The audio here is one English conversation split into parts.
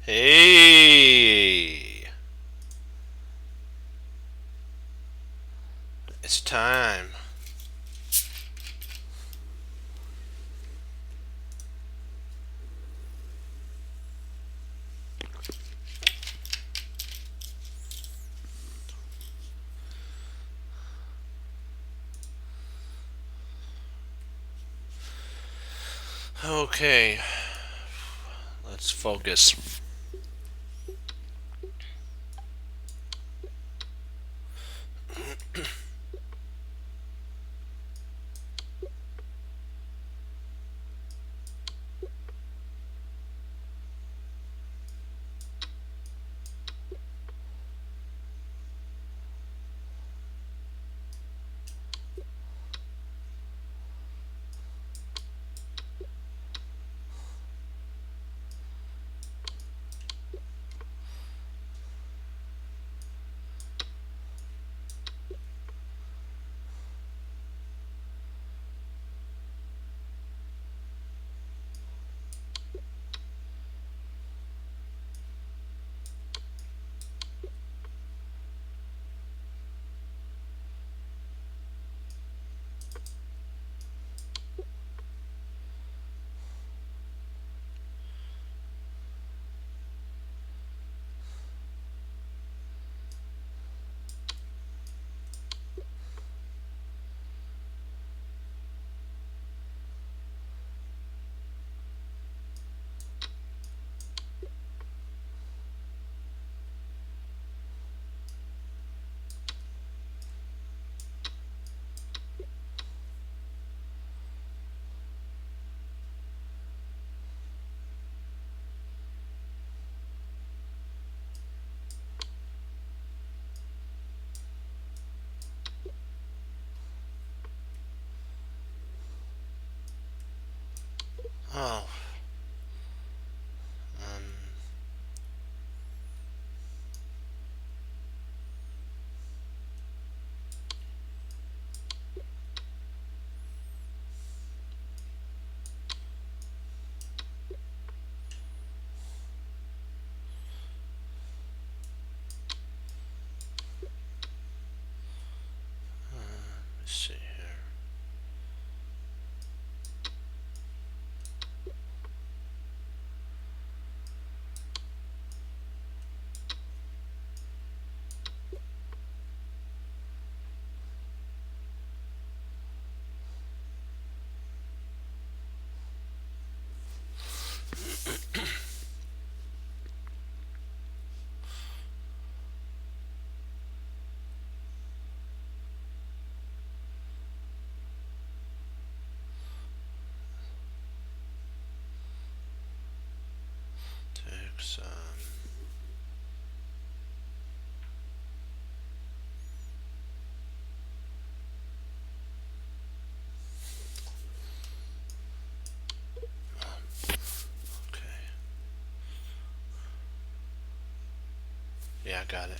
Hey, it's time. Okay, let's focus. Oh, um, let's see here. Takes, okay. Yeah, I got it.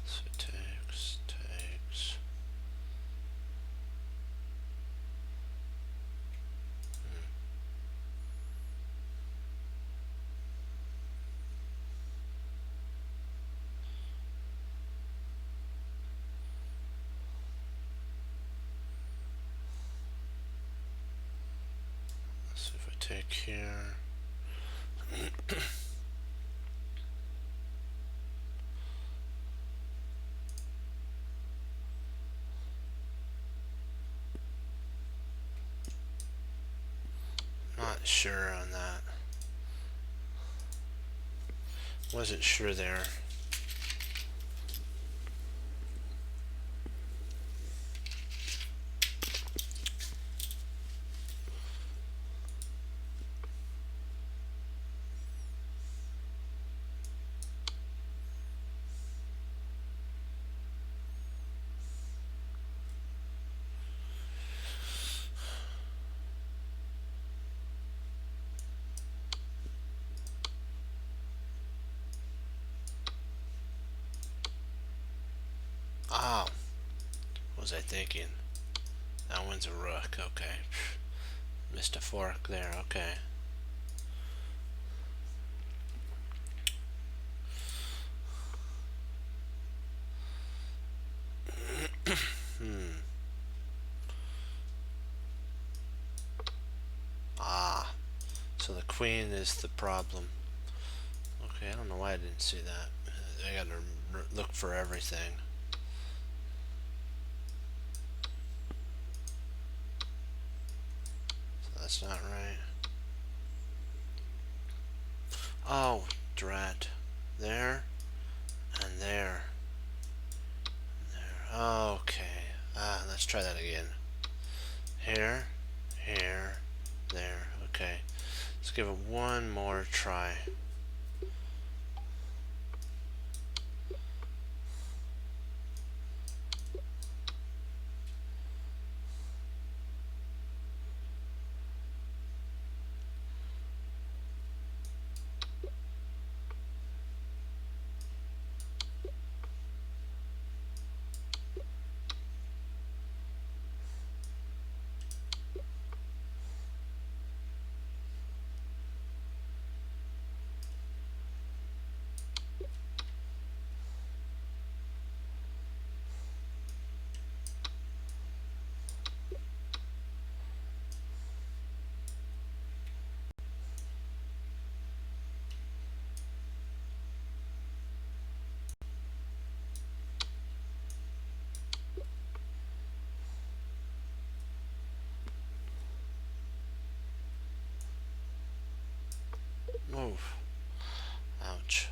So takes. Let's see if I take here. Not sure on that. Wasn't sure there. was I thinking? That one's a rook, okay. Missed a fork there, okay. Ah, so the queen is the problem. Okay, I don't know why I didn't see that. I gotta look for everything. So that's not right. Oh, drat. There and there. There. Okay. Let's try that again. Here, here, there. Okay. Let's give it one more try. Move. Ouch.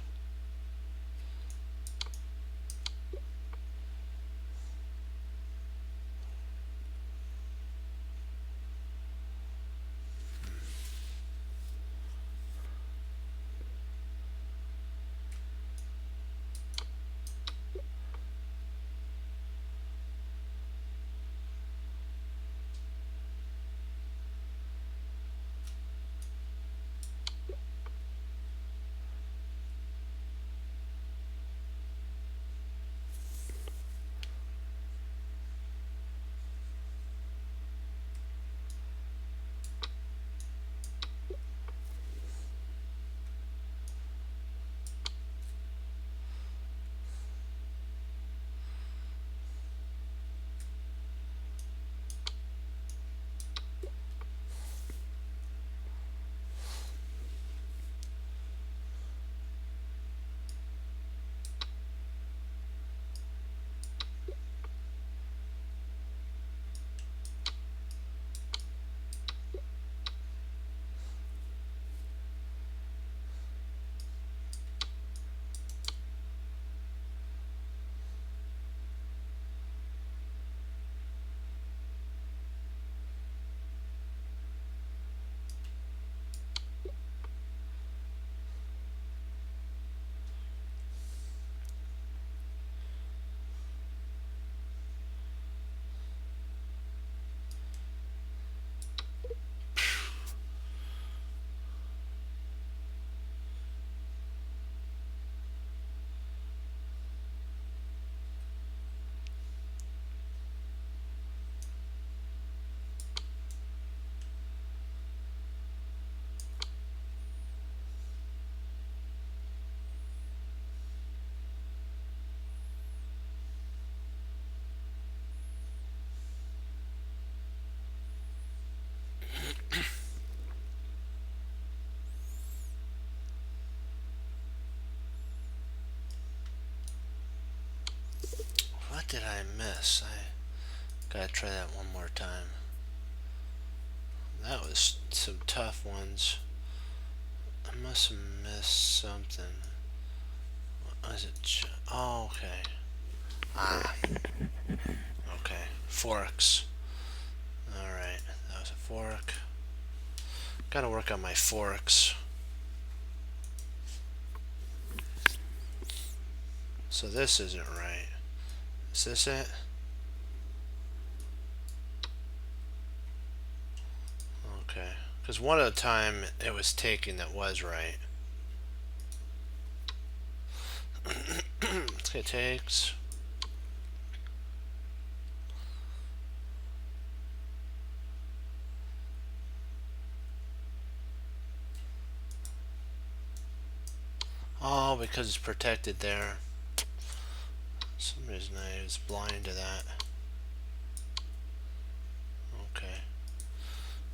What did I miss? I gotta try that one more time. That was some tough ones. I must have missed something. What was it? Oh, okay. Ah. Okay. Forks. Alright. That was a fork. Gotta work on my forks. So this isn't right. Is this it? Okay. Because one at a time it was taking that was right. It takes. Oh, because it's protected there. For some reason I was blind to that. Okay.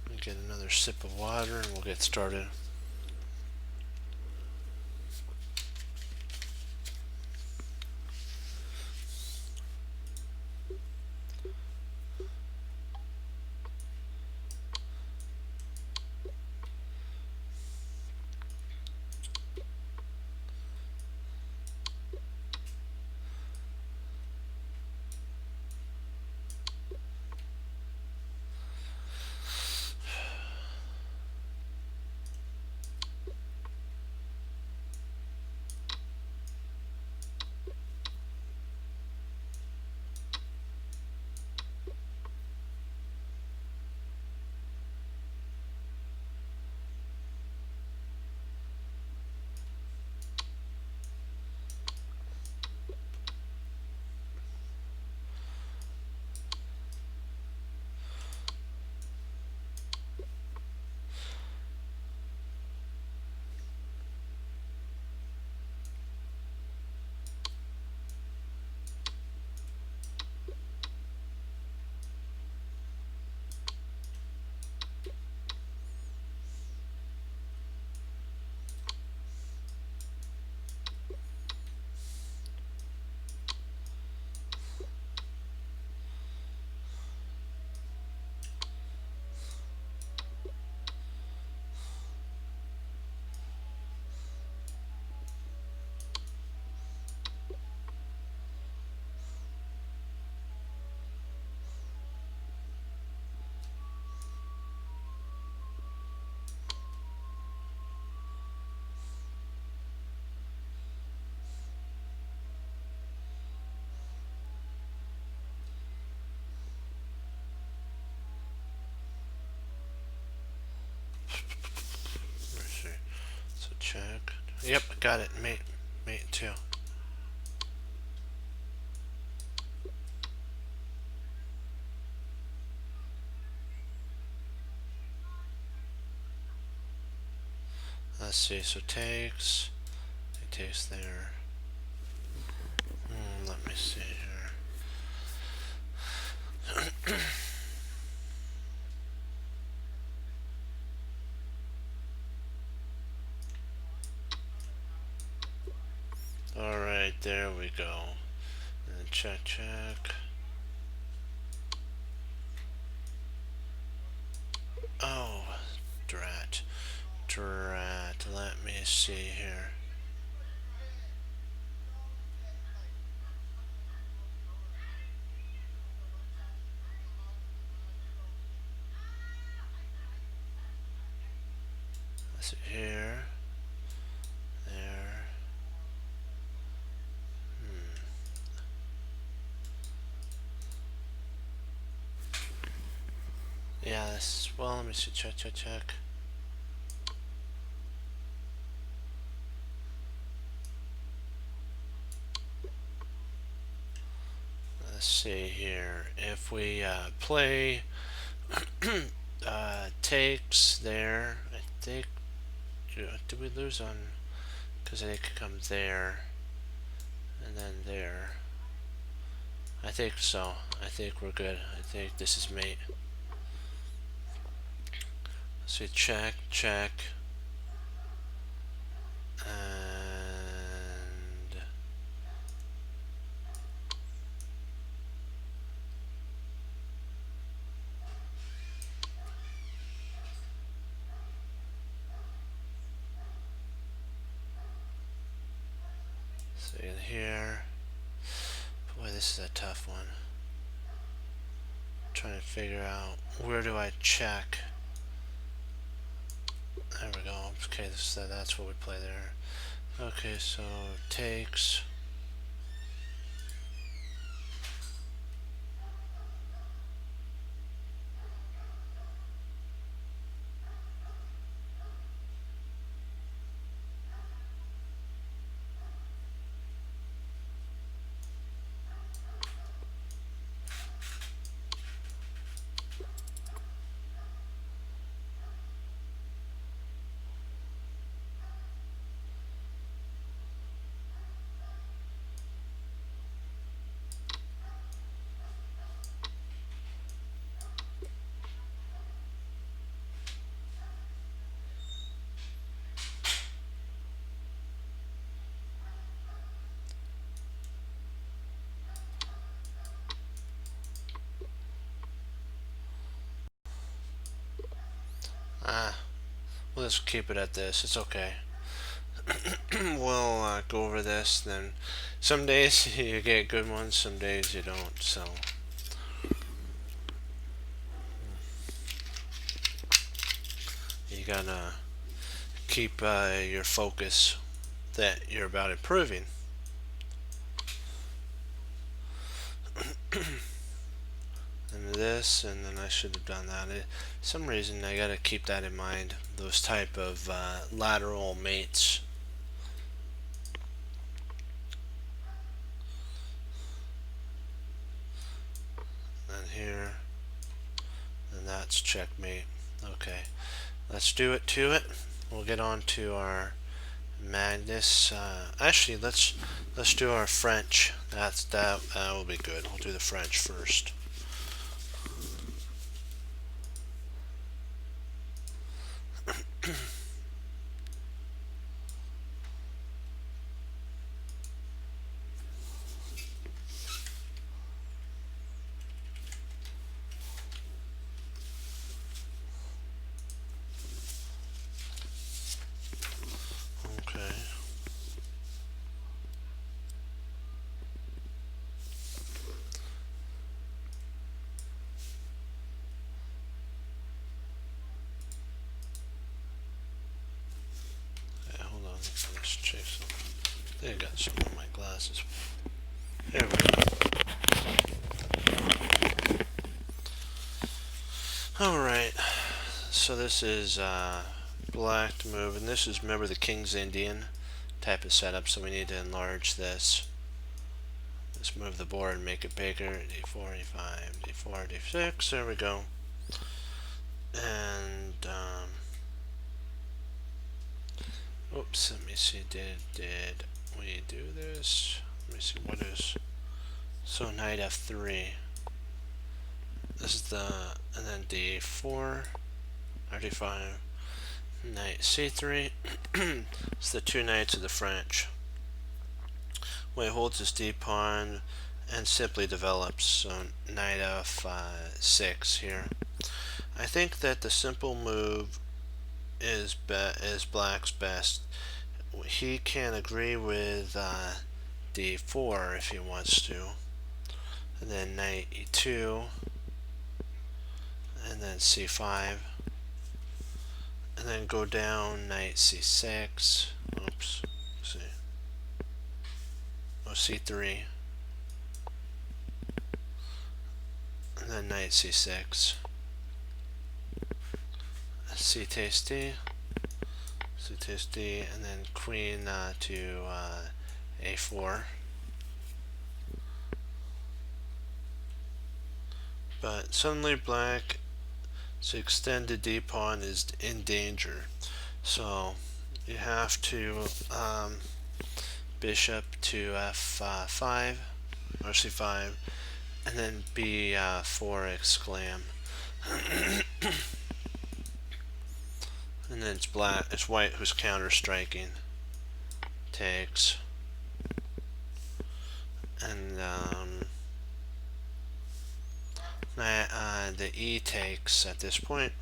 Let me get another sip of water and we'll get started. Let's see. So check. Yep, got it. Mate 2. Let's see. So takes. It takes there. Let me see here. Alright, there we go. And check, check. Oh, drat. Drat. Let me see here. Let's see here. There. Yeah, this. Well, let me see. Check, check, check. Let's see here. If we play takes there, I think. Did we lose on? Because I think it comes there and then there. I think so. I think we're good. I think this is mate. So check, check, and see here. Boy, this is a tough one. Trying to figure out where do I check. There we go. Okay, that's what we play there. Okay, so takes. let's keep it at this. It's okay. We'll go over this. Then some days you get good ones, some days you don't. So you gotta keep your focus that you're about improving. And this, and then I should have done that. Some reason I gotta keep that in mind. Those type of lateral mates. And here, and that's checkmate. Okay, let's do it to it. We'll get on to our Magnus. Actually, let's do our French. That will be good. We'll do the French first. Okay. Hold on. Let's check something. I think I got some on my glasses. There we go. Alright. So this is black to move, and this is, remember, the King's Indian type of setup, so we need to enlarge this. Let's move the board and make it bigger. D4, D5, D4, D6. There we go. And oops, let me see. Did we do this? Let me see. What is? So knight F3. This is the, and then D4, or D5. Knight C3. It's the two knights of the French. White holds his D pawn and simply develops. So knight F6 here. I think that the simple move is black's best. He can agree with D4 if he wants to, and then knight E2, and then C5, and then go down knight C6. Oops. See. Oh, C3, and then knight C6. C takes D, C takes D, and then queen to A4. But suddenly black's extended D pawn is in danger, so you have to bishop to F5 or C5, and then B4 exclam. And then it's white who's counter striking. Takes. And the E takes at this point.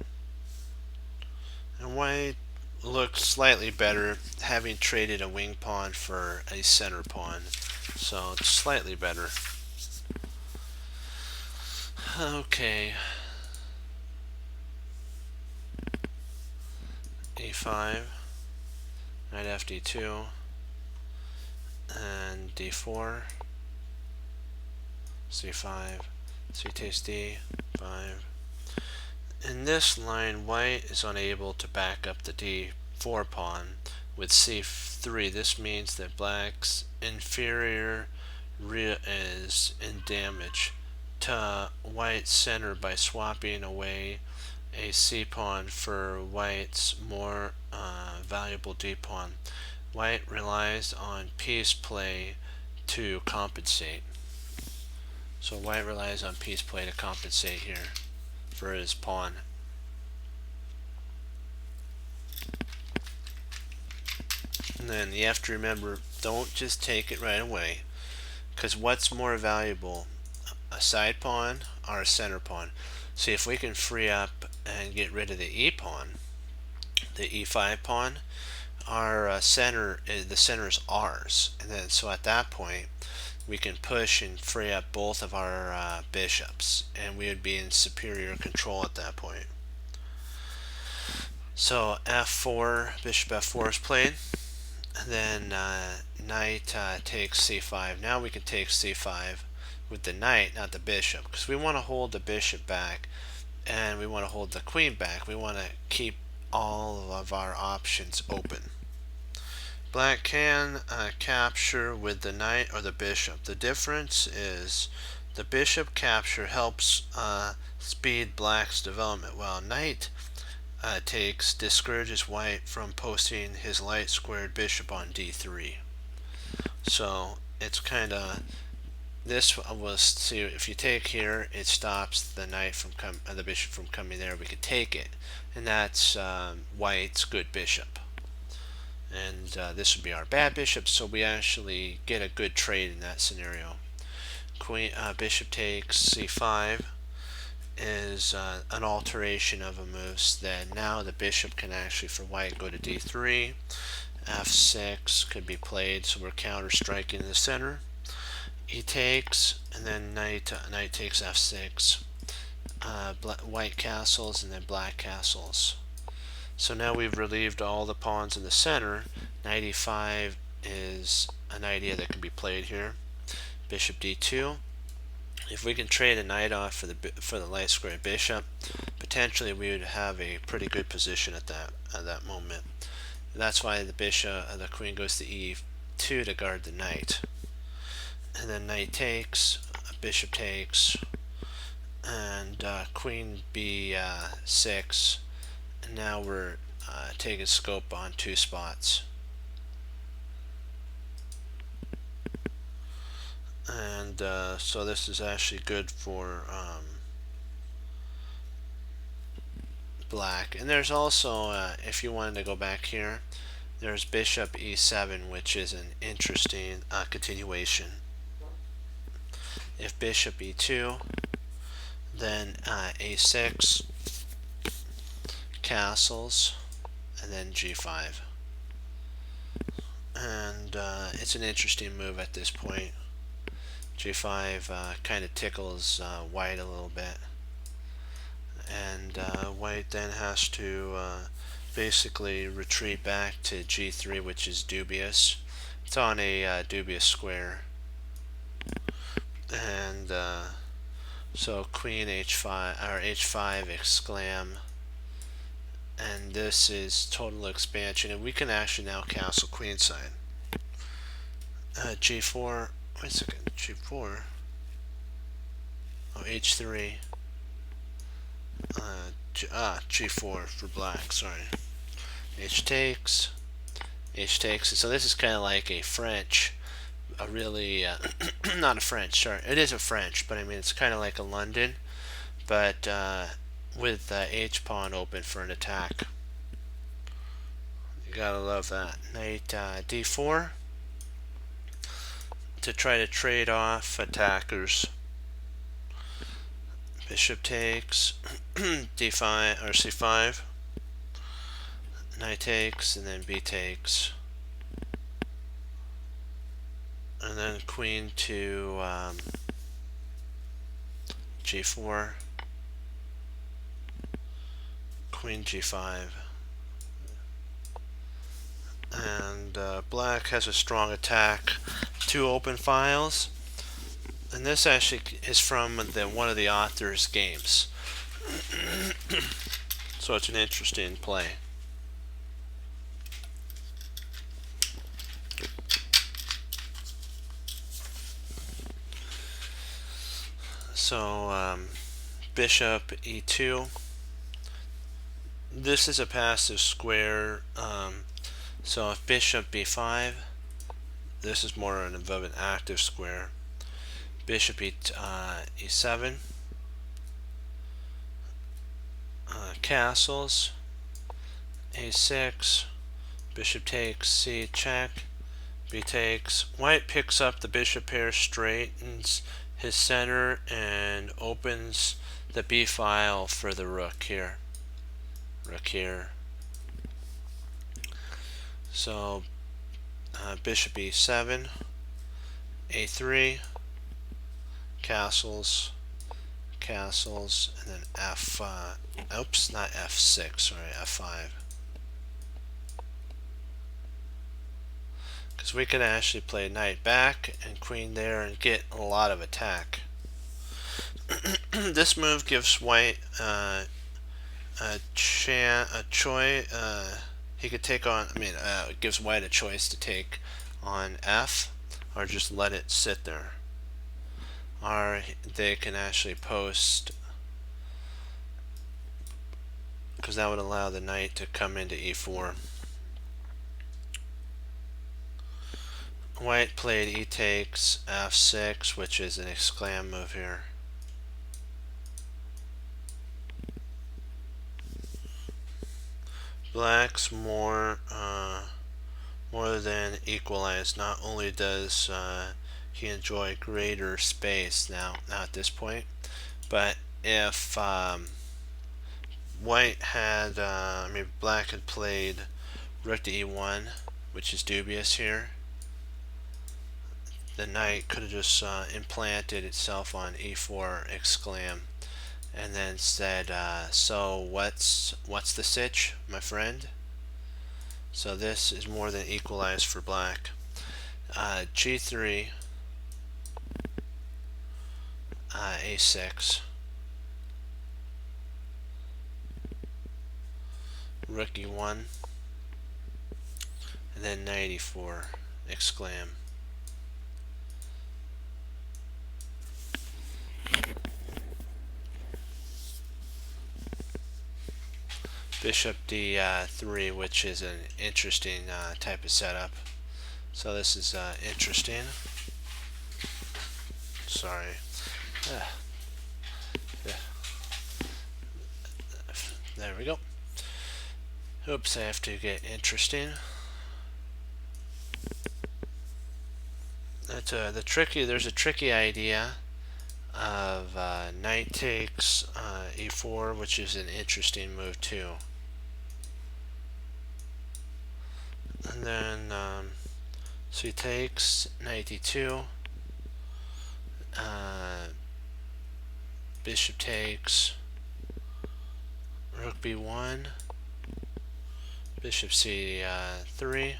And white looks slightly better, having traded a wing pawn for a center pawn. So it's slightly better. Okay. E5, knight FD2, and D4, C5, C takes D, 5. In this line, white is unable to back up the D4 pawn with C3. This means that black's inferior rear is in damage to white's center by swapping away a C pawn for white's more valuable D pawn. White relies on piece play to compensate. So white relies on piece play to compensate here for his pawn. And then you have to remember, don't just take it right away, because what's more valuable, a side pawn or a center pawn? See, if we can free up and get rid of the E pawn, the e5 pawn, our center, the center is ours, and then so at that point we can push and free up both of our bishops, and we would be in superior control at that point. So f4, bishop f4 is played, and then knight takes c5. Now we can take c5 with the knight, not the bishop, because we want to hold the bishop back and we want to hold the queen back. We want to keep all of our options open. Black can capture with the knight or the bishop. The difference is the bishop capture helps speed black's development, while knight takes discourages white from posting his light squared bishop on d3. So it's kind of, this was, see, if you take here, it stops the knight from the bishop from coming there. We could take it, and that's white's good bishop. And this would be our bad bishop, so we actually get a good trade in that scenario. Queen, bishop takes c5 is an alteration of a move. Then now the bishop can actually, for white, go to d3. f6 could be played, so we're counter striking in the center. He takes, and then knight takes f6. White castles and then black castles. So now we've relieved all the pawns in the center. Knight e5 is an idea that can be played here. Bishop d2. If we can trade a knight off for the light square bishop, potentially we would have a pretty good position at that moment. That's why the queen goes to e2 to guard the knight. And then knight takes, bishop takes, and queen b6. And now we're taking scope on two spots. And so this is actually good for black. And there's also, if you wanted to go back here, there's bishop e7, which is an interesting continuation. If bishop e2, then a6, castles, and then g5. And it's an interesting move at this point. g5 kind of tickles white a little bit, and white then has to basically retreat back to g3, which is dubious. It's on a dubious square, and so queen h5 or h5 exclam, and this is total expansion, and we can actually now castle queenside. g4, wait a second, g4, oh, h3, g4 for black, sorry. H takes, so this is kind of like a French, a really, not a French, sorry, it is a French, but I mean it's kind of like a London, but with the H pawn open for an attack. You gotta love that. Knight d4 to try to trade off attackers. Bishop takes, d5 or c5. Knight takes, and then b takes, and then queen to g4. Queen g5, and black has a strong attack, two open files, and this actually is from one of the author's games. So it's an interesting play. So bishop e2. This is a passive square, so if bishop b5, this is more of an active square. Bishop e7, castles, a6, bishop takes, c check, b takes. White picks up the bishop pair, straightens his center, and opens the b file for the rook here. Rook here. So bishop e7, a3, castles, castles, and then f. Oops, not f6. Sorry, f5. Because we can actually play knight back and queen there and get a lot of attack. This move gives white a choice. He could take on. It gives white a choice to take on f, or just let it sit there. Or they can actually post, because that would allow the knight to come into e4. White played e takes f6, which is an exclam move here. Black's more than equalized. Not only does he enjoy greater space now at this point, but if white had, black had played rook to e1, which is dubious here, the knight could have just implanted itself on e4 exclam, and then said, so what's the sitch, my friend? So this is more than equalized for black. G3, a6, rook e1, and then knight e4 exclam. Bishop d3, which is an interesting type of setup. So this is interesting. Sorry. There we go. Oops, I have to get interesting. That's there's a tricky idea of knight takes e4, which is an interesting move too. And then so he takes knight d2, bishop takes, rook b1, bishop c3,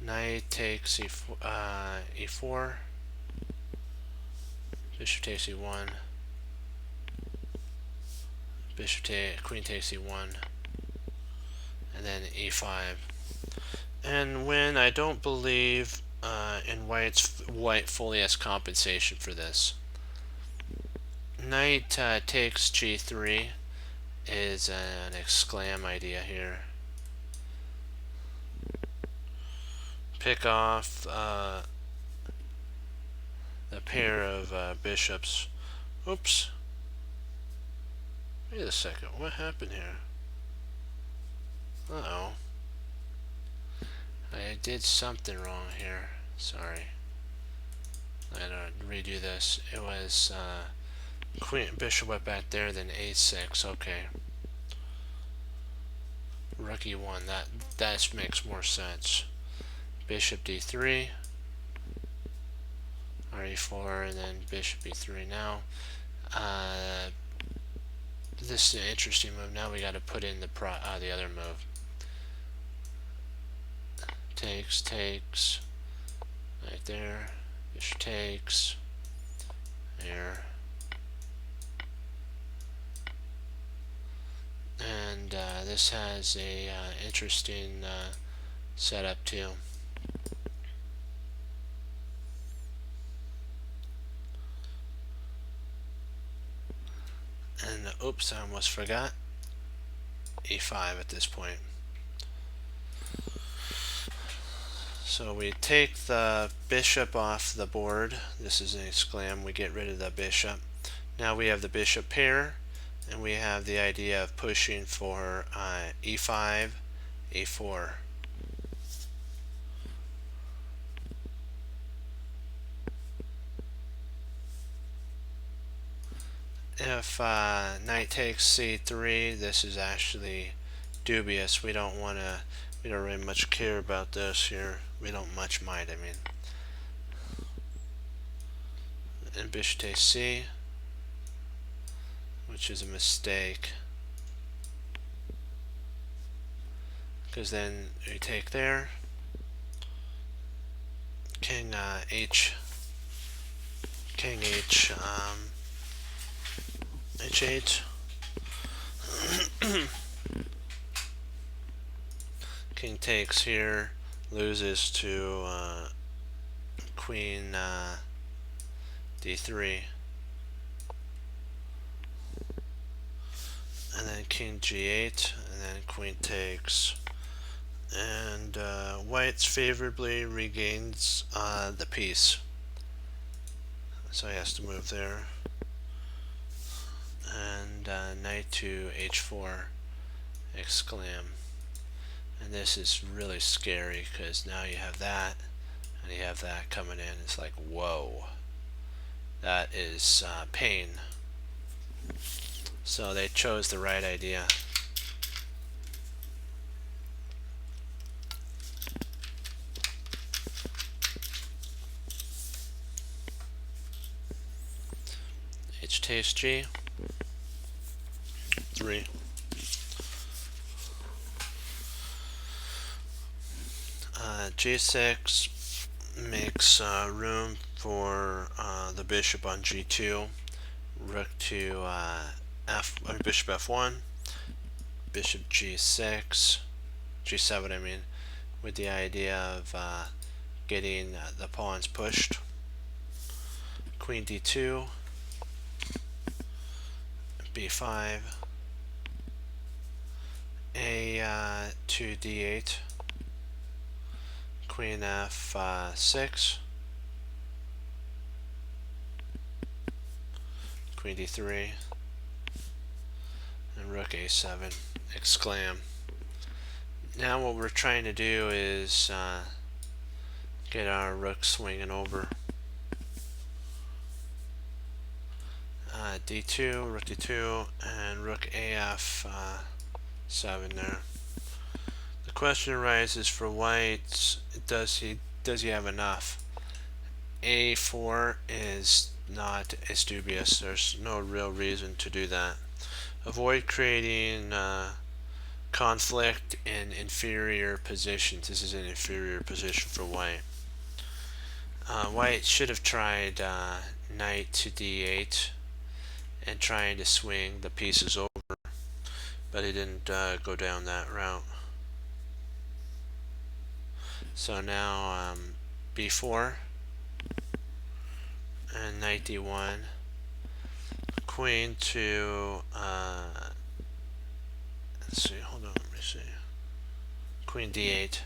knight takes e4, bishop takes e1, queen takes e1, and then e5. And when I don't believe in white fully has compensation for this. Knight takes g3 is an exclam idea here. Pick off the pair of bishops. Oops. Wait a second. What happened here? Uh-oh. I did something wrong here. Sorry. I gotta redo this. It was queen, bishop went back there, then a6. Okay. Rook e1. That makes more sense. Bishop d3, re4, and then bishop e3 now. This is an interesting move. Now we got to put in the other move. Takes, right there. Bishop takes, there. And this has a interesting setup too. And oops, I almost forgot. e5 at this point. So we take the bishop off the board. This is an exclam. We get rid of the bishop. Now we have the bishop pair, and we have the idea of pushing for e5, a4. If knight takes c3, this is actually dubious. We don't want to We don't really much care about this here. We don't much mind, I mean. And bishop takes c, which is a mistake. Because then we take there. King h, king h, h8. King takes here, loses to queen d3, and then king g8, and then queen takes, and white's favorably regains the piece, so he has to move there, and knight to h4, exclam. And this is really scary because now you have that and you have that coming in. It's like, whoa, that is pain. So they chose the right idea. H takes G, 3. G6 makes room for the bishop on G2, rook to bishop F1, bishop G6, G7 I mean, with the idea of getting the pawns pushed. Queen D2, B5, A to D8, Queen F6, Queen D3, and Rook A7, exclam. Now what we're trying to do is get our rook swinging over. D2, Rook D2, and Rook AF7 there. The question arises for white: does he have enough? A4 is not as dubious. There's no real reason to do that. Avoid creating conflict in inferior positions. This is an inferior position for white. White should have tried knight to d8 and trying to swing the pieces over, but he didn't go down that route. So now b4 and knight d1, queen to let's see, hold on, let me see, queen d8,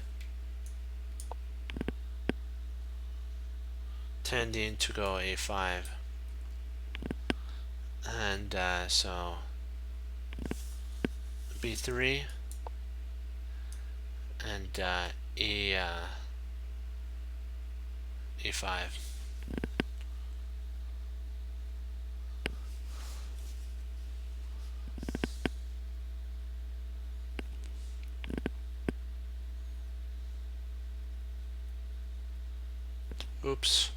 tending to go a5, and so b3 and e5. Oops.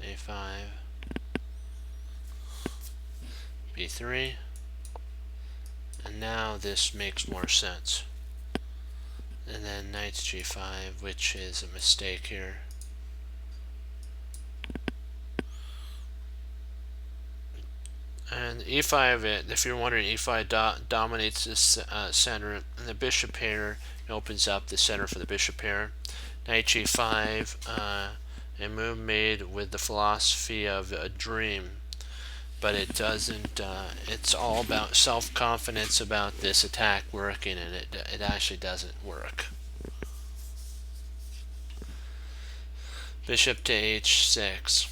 A5, B3, and now this makes more sense. And then knight to G5, which is a mistake here. And E5, if you're wondering, E5 dominates this center, and the bishop pair opens up the center for the bishop pair. Knight G5, a move made with the philosophy of a dream, but it doesn't. It's all about self-confidence about this attack working, and it actually doesn't work. Bishop to H6.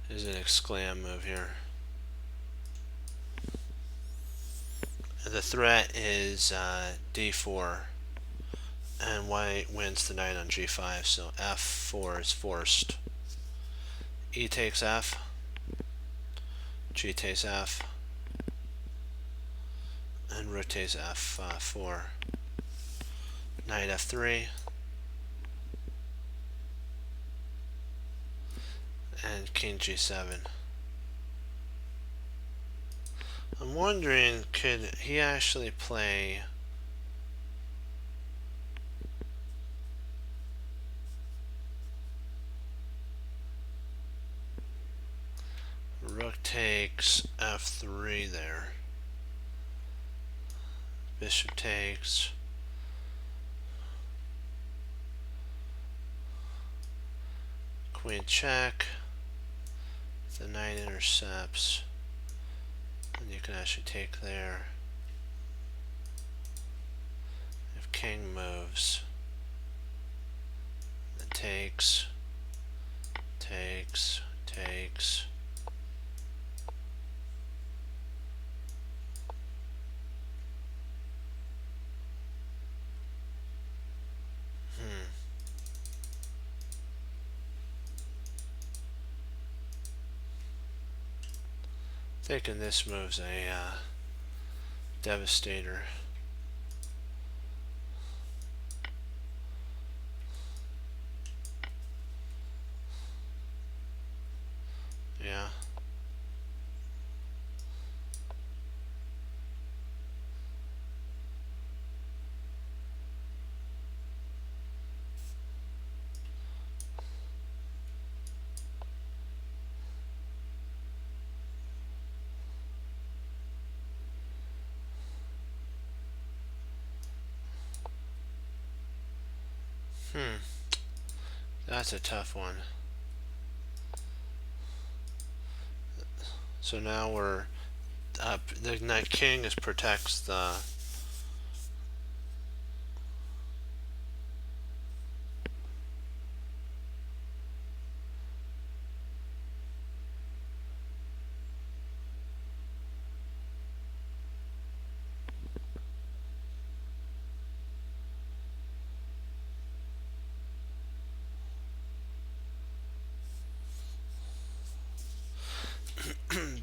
There's an exclam move here. The threat is D4. and white wins the knight on g5, so f4 is forced. E takes f, g takes f, and rook takes f4. Knight f3, and king g7. I'm wondering, could he actually play rook takes f3 there? Bishop takes. Queen check. The knight intercepts. And you can actually take there. If king moves, then takes, takes, takes. Thinking this move's a devastator. Yeah. That's a tough one. So now we're the knight king protects the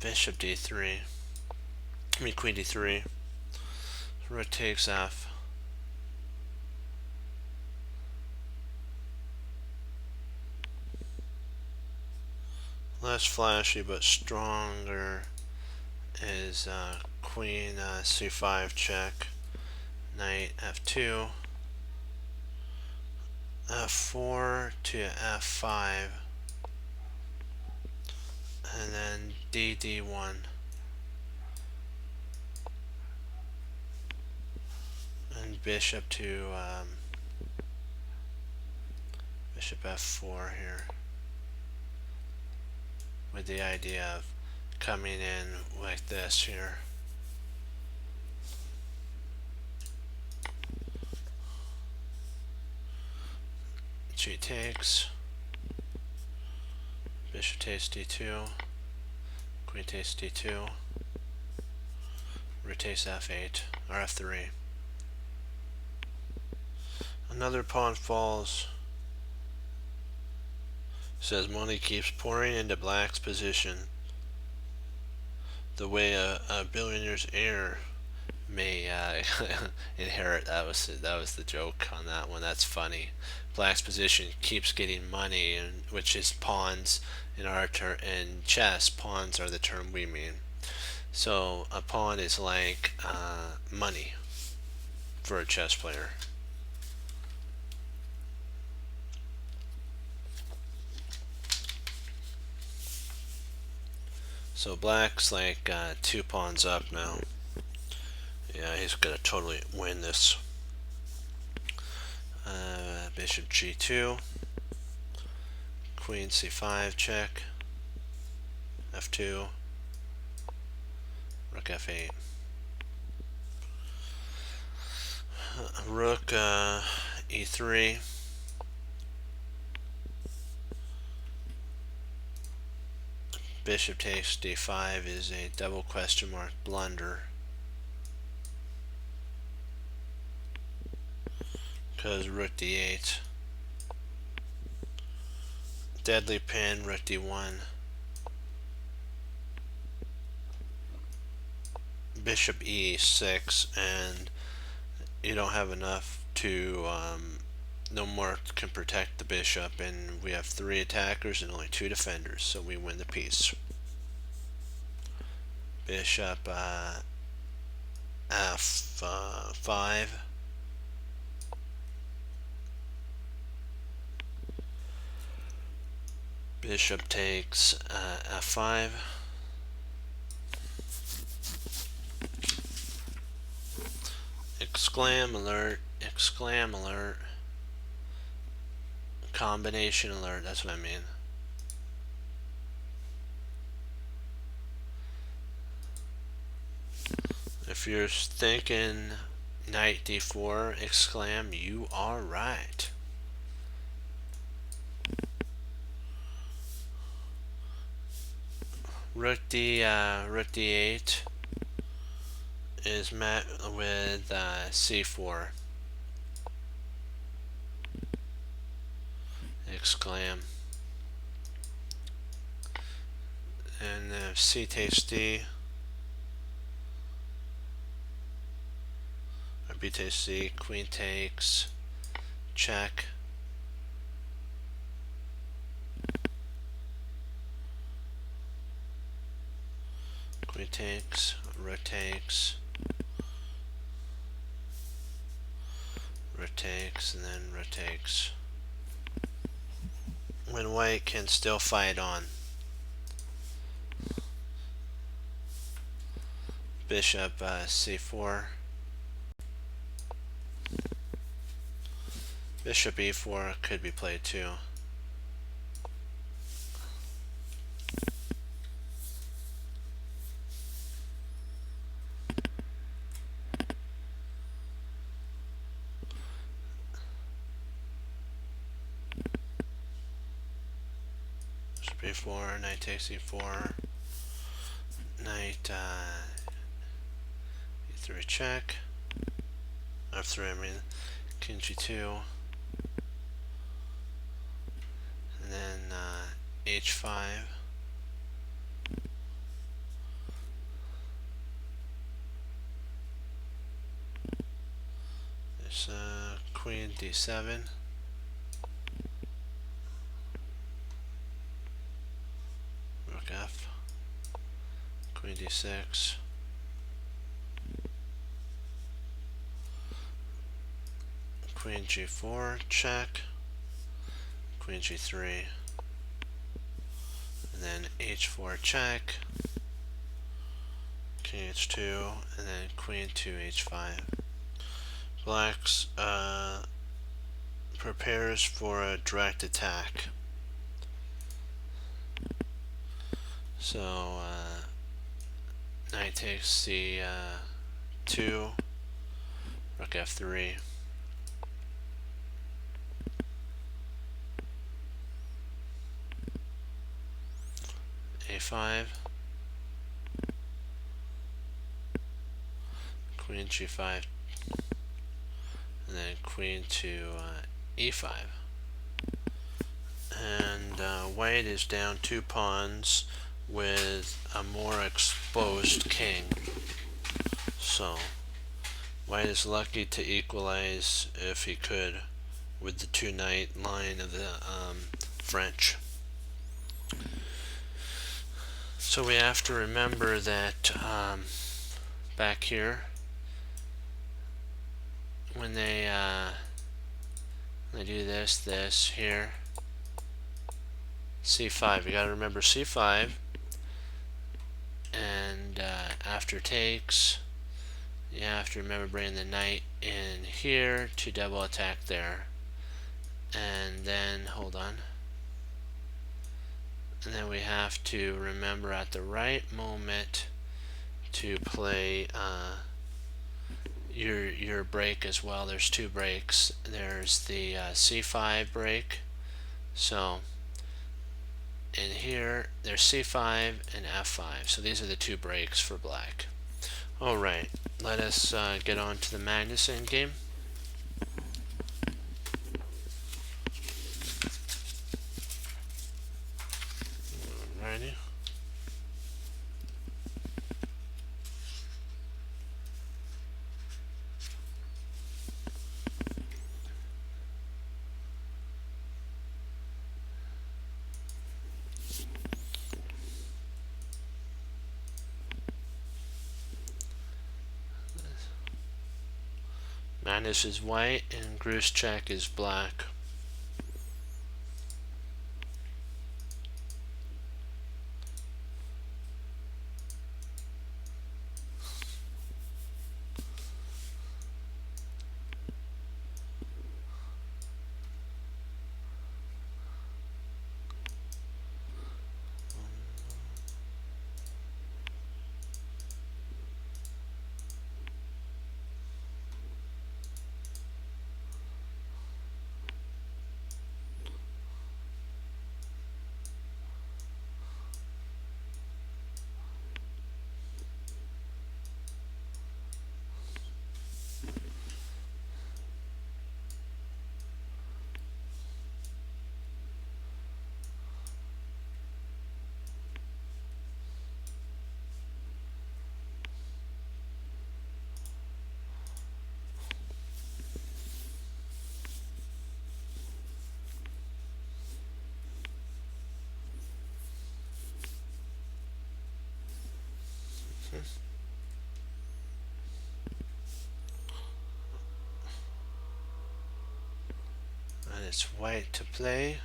bishop d3. I mean queen d3. Rook takes f. Less flashy but stronger is queen c5 check. Knight f2. f4 to f5. And then d1. And bishop to bishop f4 here, with the idea of coming in like this here. G takes, bishop takes d2, queen takes d2, rook takes f8 or f3. Another pawn falls. Says money keeps pouring into black's position, the way a billionaire's heir may inherit. That was the joke on that one. That's funny. Black's position keeps getting money, and which is pawns in our in chess. Pawns are the term we mean. So a pawn is like money for a chess player. So black's like 2 pawns up now. Yeah, he's gonna totally win this. Bishop g2, queen c5 check, f2, rook f8, rook e3, bishop takes d5 is a double question mark blunder. because rook d8. Deadly pin, rook d1. Bishop e6, and you don't have enough to, no more can protect the bishop, and we have 3 attackers and only 2 defenders, so we win the piece. Bishop f5. Bishop takes f5. Exclam alert, exclam alert. Combination alert, that's what I mean. If you're thinking knight d4, exclam, you are right. Rook d8 is met with c4. Exclam. And c takes d, or b takes c, queen takes, check. Queen takes, rook takes, rook takes, and then rook takes. When white can still fight on. Bishop c4. Bishop e4 could be played too. Bishop e4, knight takes e4, knight e3 check, f3 I mean, king g2, and then h5, there's queen d7, rook f, queen d6, queen g4 check, queen g3, and then h4 check, king h2, and then queen to h5. Black's prepares for a direct attack. So knight takes c2, rook f3, a5, queen g5, and then queen to e5. And white is down 2 pawns with a more exposed king. So white is lucky to equalize if he could with the 2 knight line of the French. So we have to remember that back here, when they do this here, c5, you got to remember c5, and after takes, you have to remember bringing the knight in here to double attack there, and then hold on, and then we have to remember at the right moment to play your break as well. There's 2 breaks. There's the c5 break, so in here there's c5 and f5, so these are the 2 breaks for black. Alright, let us get on to the Magnuson game. Magnus is white and Gruschek is black. And it's white to play.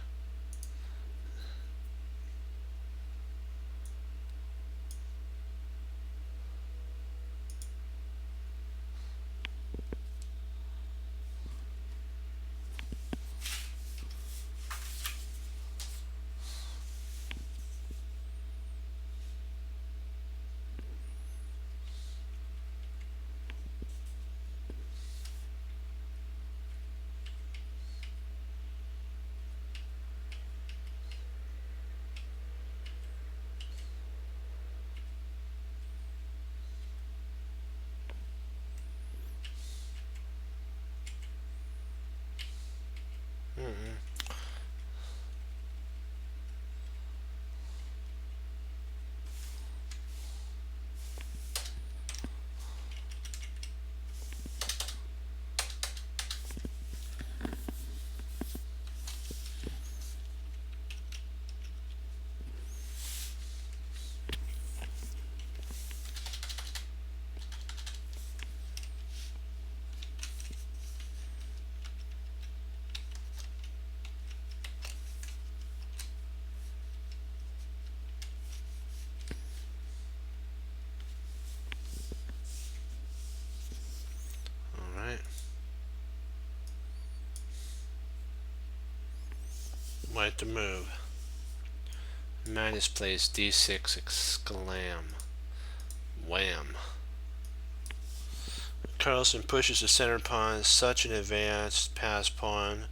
Mm-mm. Alright. White to move. Magnus plays d6 exclam. Wham. Carlsen pushes the center pawn. Such an advanced pass pawn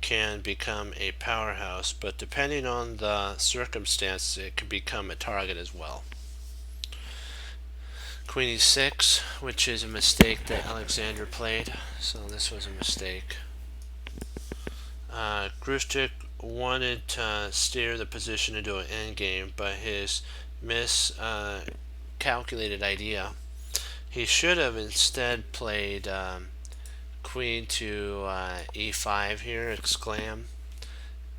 can become a powerhouse, but depending on the circumstances, it can become a target as well. Queen e6, which is a mistake that Alexander played, so this was a mistake. Gruschek wanted to steer the position into an endgame, but his miscalculated idea. He should have instead played queen to e5 here, exclam,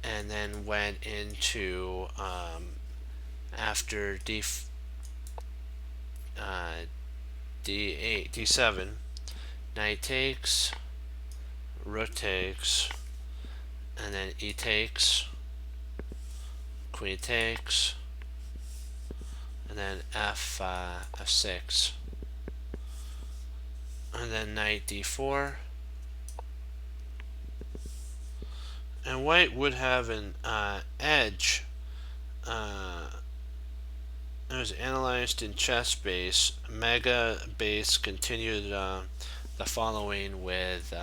and then went into after d8, d7, knight takes, rook takes, and then e takes, queen takes, and then f6, and then knight d4. And white would have an edge. It was analyzed in ChessBase. Mega Base continued the following with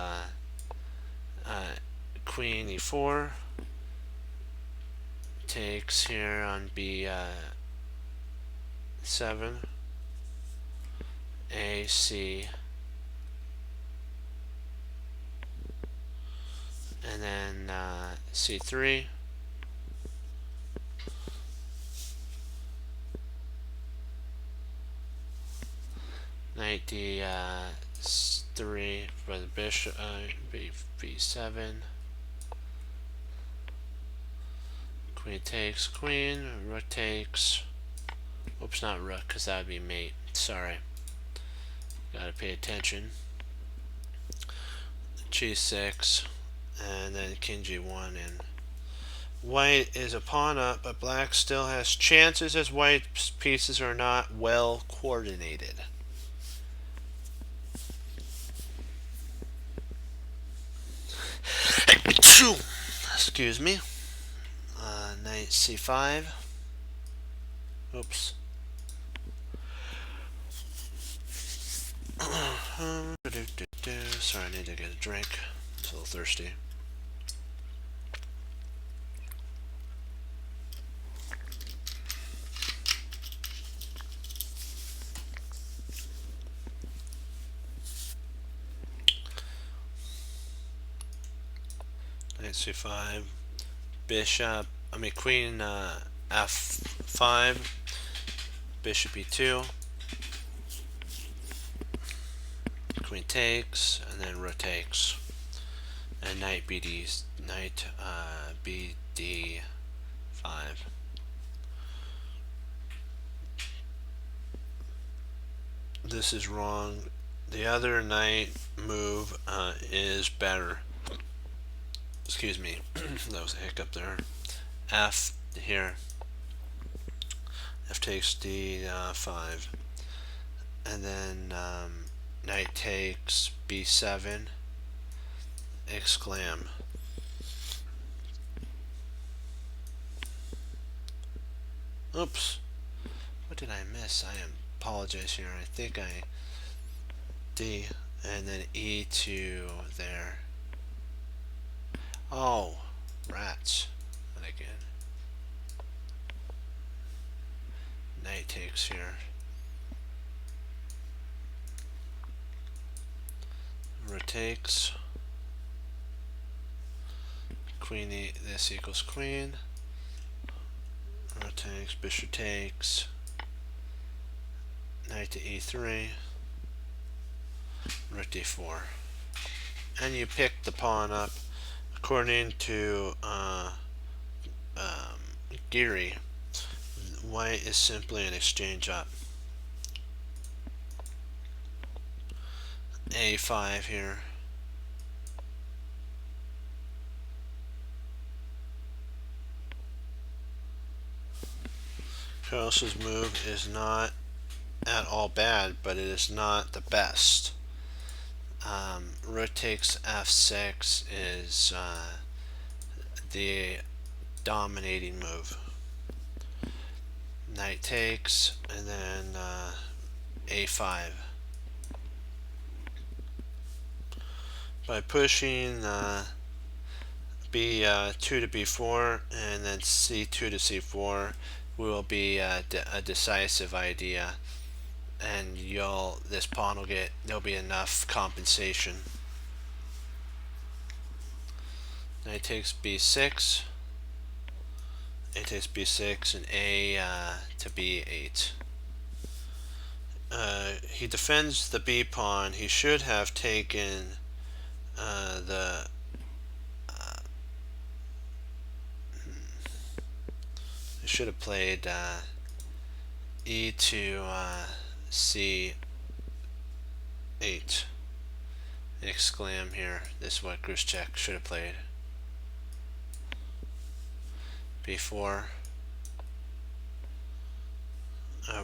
queen e4 takes here on b7, a, c, and then c3, knight d3 for the bishop, b7, queen takes queen, rook takes, oops, not rook, because that would be mate, sorry, gotta pay attention. g6, and then king g1, and white is a pawn up, but black still has chances as white's pieces are not well coordinated. Excuse me. Knight c5. Oops. Sorry, I need to get a drink. I'm a little thirsty. Knight c5. Bishop. Queen f5. Bishop e2. Queen takes, and then rook takes, and knight bd, knight bd5. This is wrong. The other knight move is better. Excuse me, that was a hiccup there. F here. F takes d5, and then knight takes b7. Exclam. Oops. What did I miss? I apologize here. I think I D, and then E to there. Oh, rats. And again. Knight takes here. Rook takes. Queen E, this equals queen. Rook takes, bishop takes. Knight to e3. Rook d4. And you pick the pawn up according to Geary. White is simply an exchange up. A5 here. Carlos's move is not at all bad, but it is not the best. Rook takes f6 is the dominating move. Knight takes, and then a5. By pushing b2 to b4 and then c2 to c4 will be a decisive idea, and this pawn there'll be enough compensation. Knight takes b6. A takes b6 and a to b8. He defends the b pawn. He should have taken he should have played e to c8. Exclam here. This is what Grushchak should have played. b4.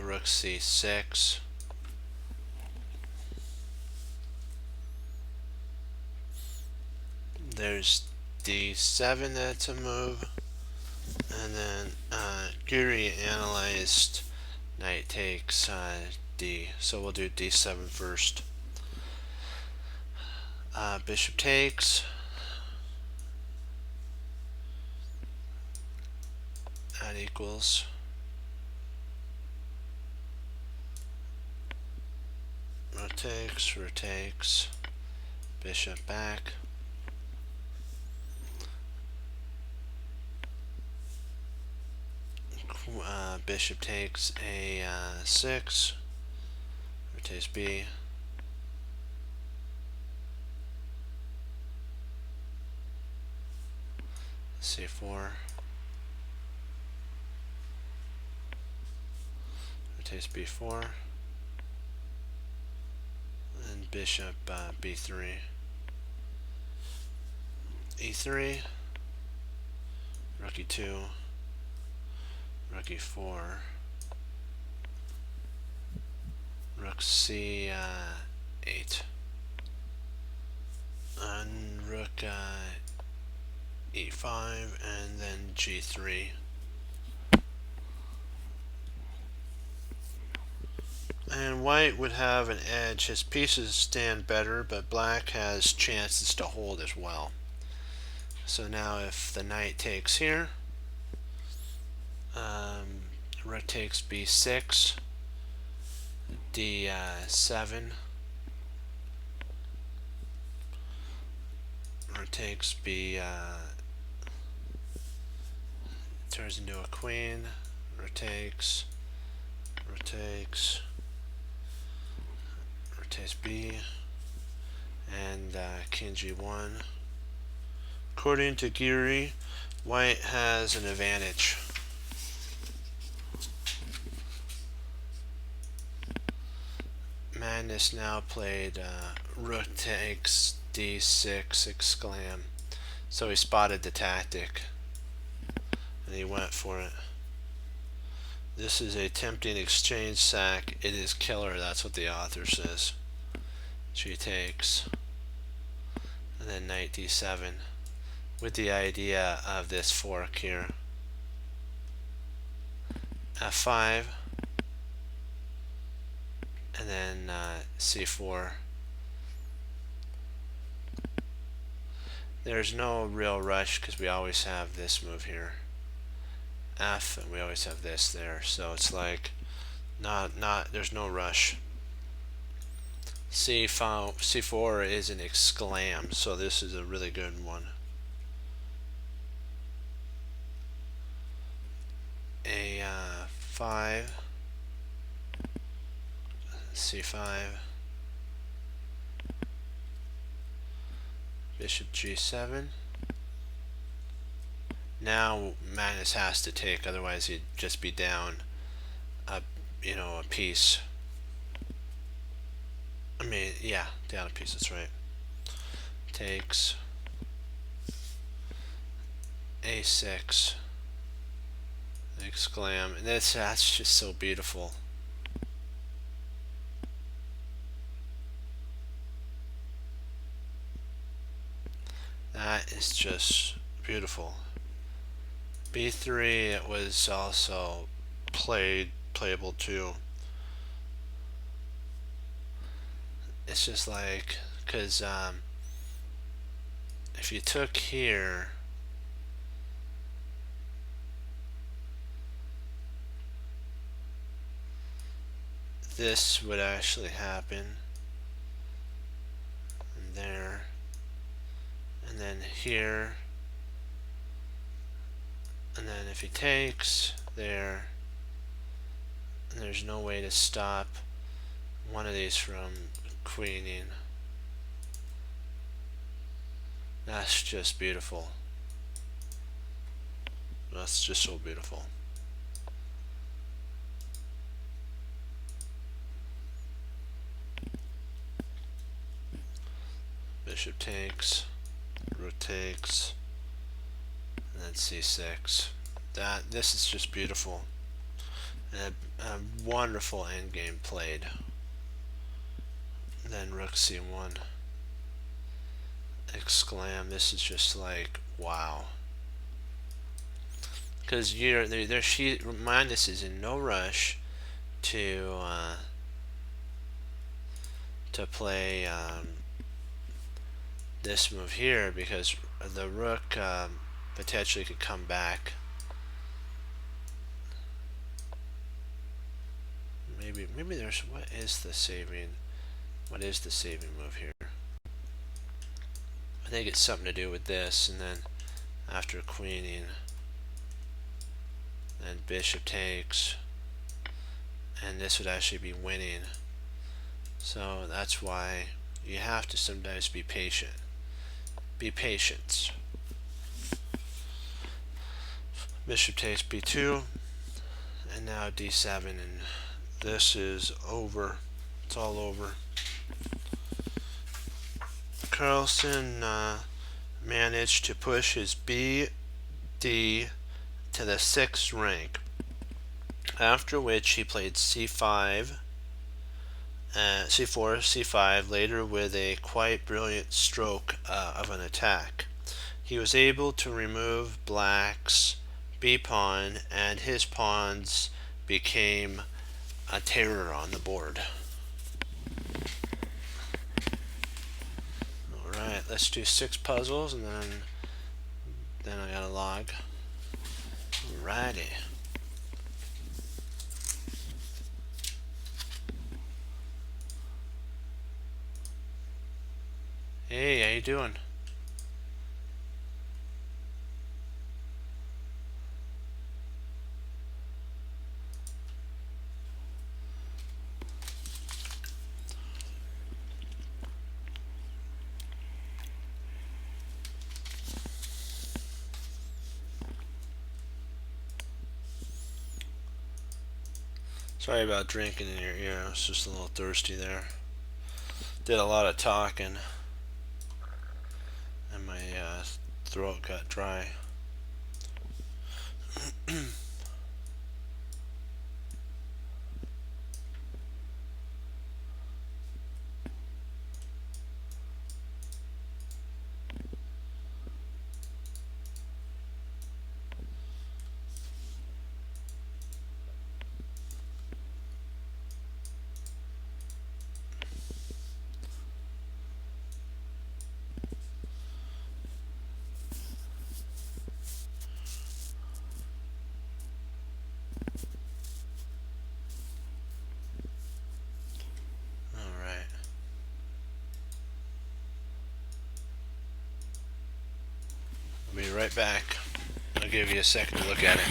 Rook c6. There's d7, that's a move. And then Geary analyzed knight takes d. So we'll do d7 first. Bishop takes. That equals. Rook takes, bishop back. Bishop takes a6. Rook takes b. c4. Rook takes b4. And bishop b3. e3, rook e2, rook e4, rook c8, and rook e5, and then g3. And white would have an edge. His pieces stand better, but black has chances to hold as well. So now if the knight takes here, rook takes b6, d7, rook takes b, turns into a queen, rook takes, b, and king g1. According to Geary, white has an advantage. Magnus now played rook takes d6 exclam. So he spotted the tactic and he went for it. This is a tempting exchange sack. It is killer, that's what the author says. She takes, and then knight d7 with the idea of this fork here. f5, and then c4. There's no real rush because we always have this move here, f, and we always have this there, so it's like there's no rush. C4 is an exclam, so this is a really good one. A5, c5, bishop g7. Now Magnus has to take, otherwise he'd just be down a piece. Down a piece, that's right. Takes, a6, exclam, and that's just so beautiful. That is just beautiful. b3, it was also playable too. It's just like, because if you took here, this would actually happen, and there, and then here, and then if he takes there, and there's no way to stop one of these from queening. That's just beautiful. That's just so beautiful. Bishop takes, rook takes, and then c6. This is just beautiful. And a wonderful endgame played. Then rook c1. Exclam. This is just like wow. Because Magnus is in no rush to play this move here, because the rook potentially could come back. Maybe there's what is the saving move here? I think it's something to do with this, and then after queening, then bishop takes, and this would actually be winning. So that's why you have to sometimes be patient. Be patient. Bishop takes b2, and now d7, and this is over. It's all over. Carlsen managed to push his BD to the 6th rank, after which he played c5, c4, c5, later with a quite brilliant stroke of an attack. He was able to remove black's b-pawn, and his pawns became a terror on the board. Alright, let's do 6 puzzles and then I gotta log. Alrighty. Hey, how you doing? Sorry about drinking in your ear. I was just a little thirsty there. Did a lot of talking, and my throat got dry. Alright. I'll be right back. I'll give you a second to look at it.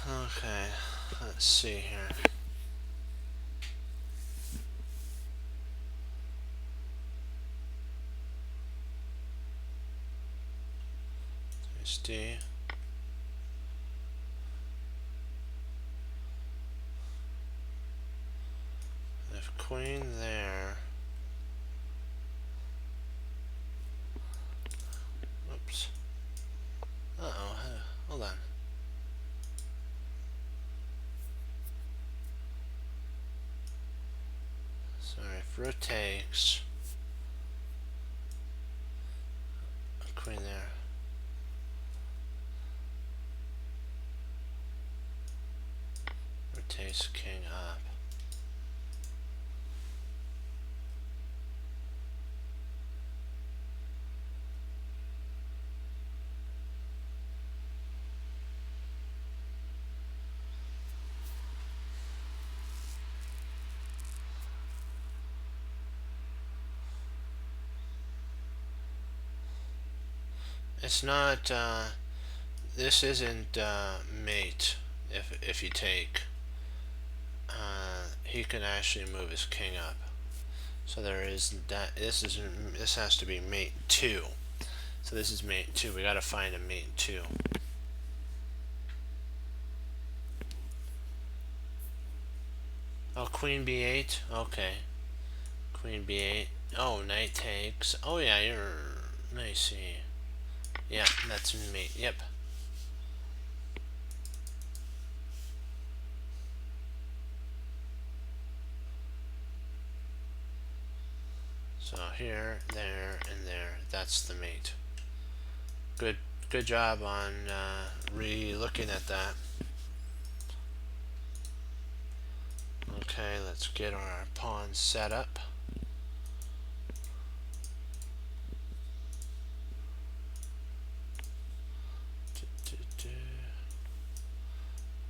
Okay, let's see here. Ace D. If queen there. Oops. Uh-oh, hold on. Sorry, if rook takes. Queen there. Rook takes, king up. It's not, this isn't, mate, if you take. He can actually move his king up. So there is that, this has to be mate 2. So this is mate 2, we gotta find a mate 2. Oh, queen b8, okay. Queen b8, oh, knight takes, oh yeah, let me see. Yeah, that's mate, yep. So here, there, and there, that's the mate. Good job on re-looking at that. Okay, let's get our pawns set up.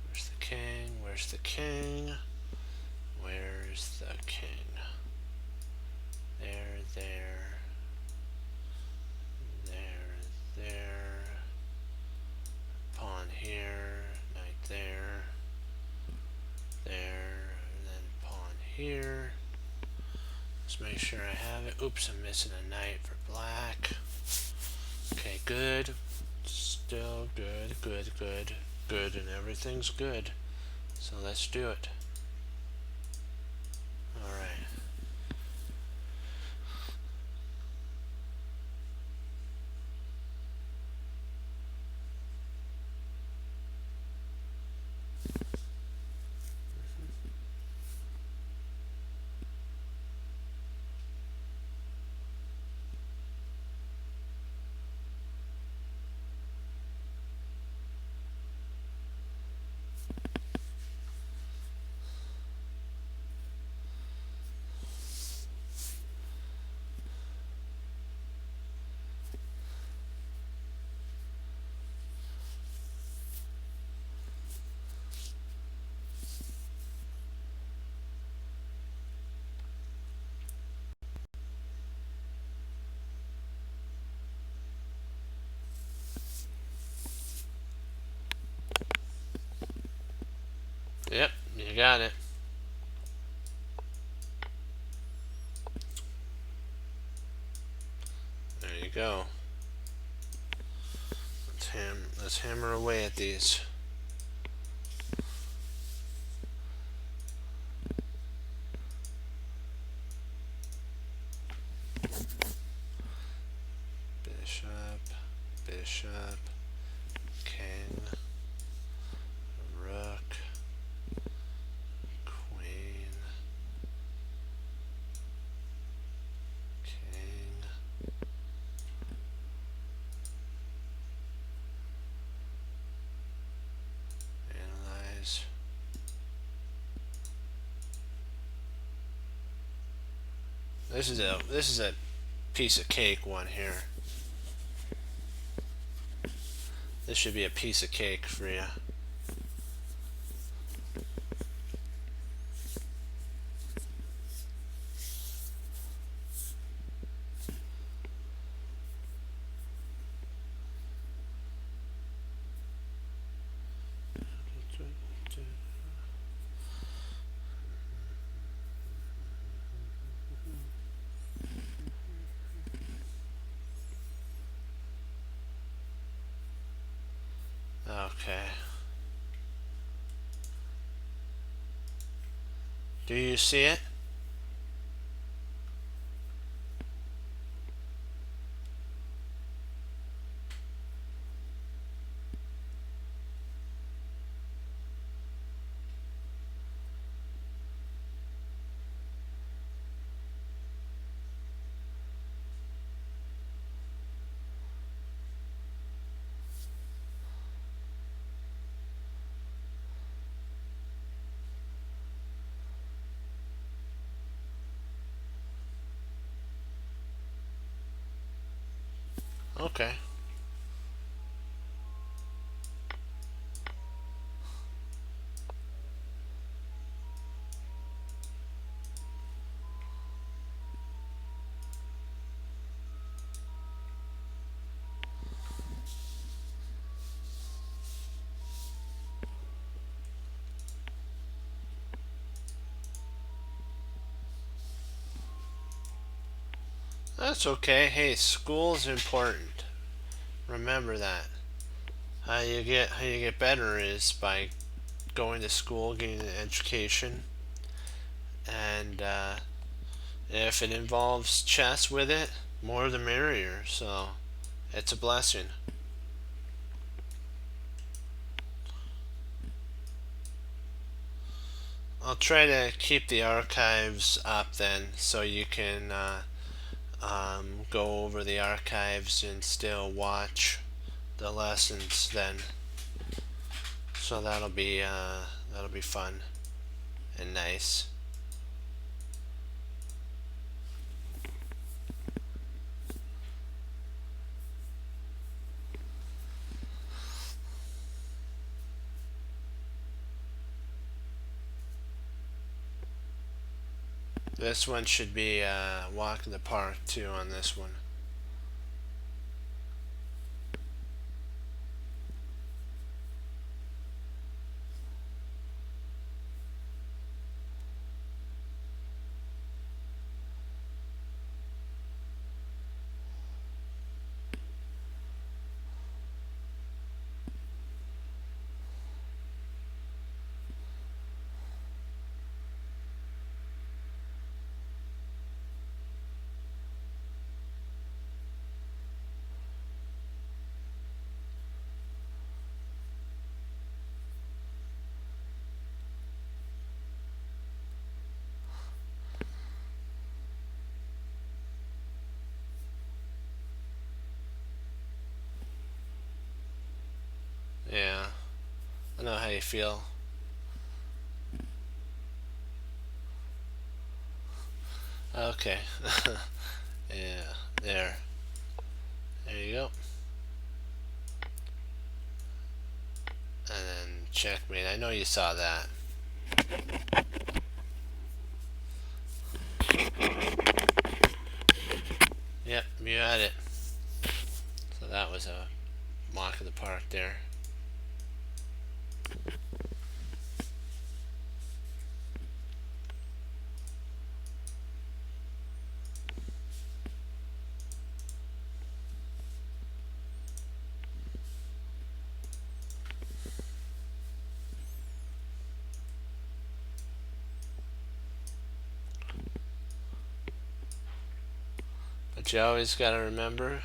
Where's the king? Where's the king? Where's the king? There, there, there. Pawn here, knight there, there, and then pawn here. Let's make sure I have it. Oops, I'm missing a knight for black. Okay, good. Still good, good, and everything's good. So let's do it. Alright. Yep, you got it. There you go. Let's hammer away at these. Bishop, bishop, king, rook, queen, king, analyze. This is a piece of cake one here. This should be a piece of cake for you. Okay. Do you see it? Okay. That's okay. Hey, school's important. Remember that. How you get better is by going to school, getting an education, and if it involves chess with it, more the merrier. So it's a blessing. I'll try to keep the archives up then, so you can go over the archives and still watch the lessons then. So that'll be fun and nice. This one should be walk in the park too on this one. Yeah, I know how you feel. Okay. Yeah, there. There you go. And then checkmate. I know you saw that. Yep, you had it. So that was a mock of the park there. But you always got to remember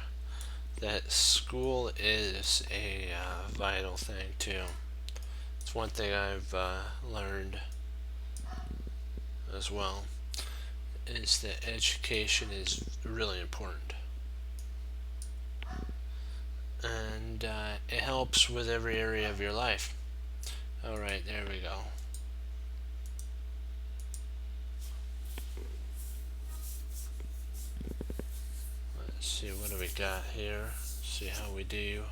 that school is a vital thing too. It's one thing I've learned as well is that education is really important, and it helps with every area of your life. All right, there we go. Let's see what do we got here. See how we do.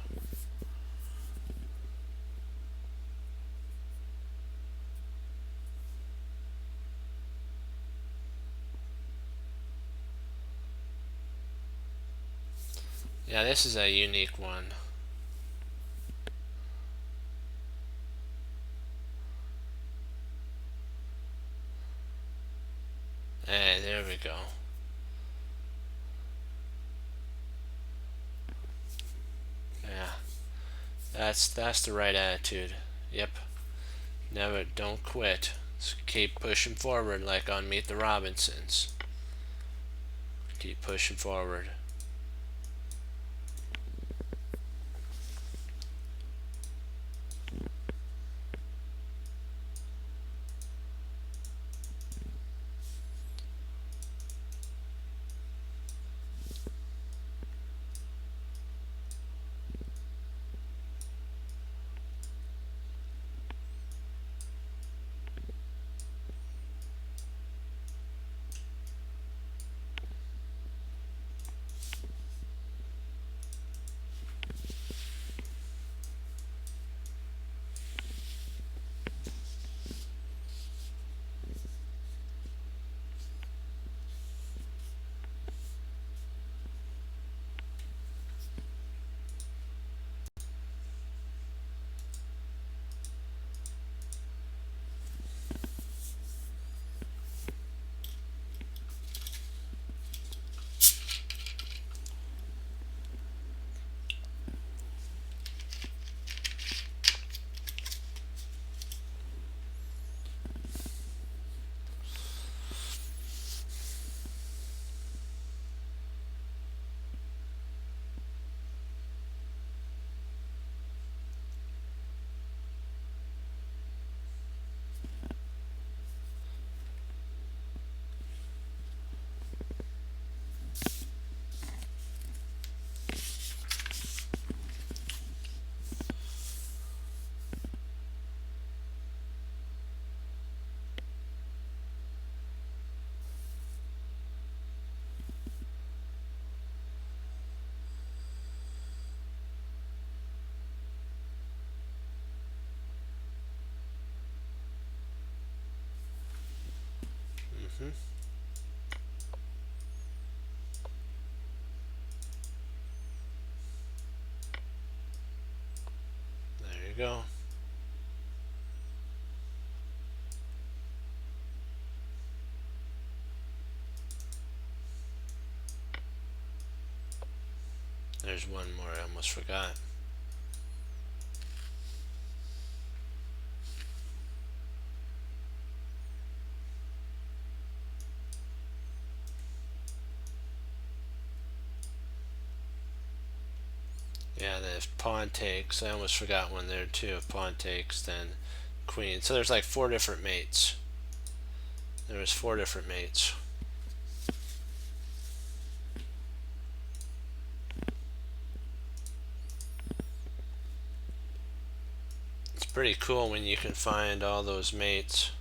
Yeah, this is a unique one. Hey, there we go. Yeah, That's the right attitude. Yep. Never, don't quit. Just keep pushing forward like on Meet the Robinsons. Keep pushing forward. Hmm. There you go. There's one more I almost forgot. Yeah, the pawn takes. I almost forgot one there too. If pawn takes, then queen. So there's like four different mates. There was four different mates. It's pretty cool when you can find all those mates.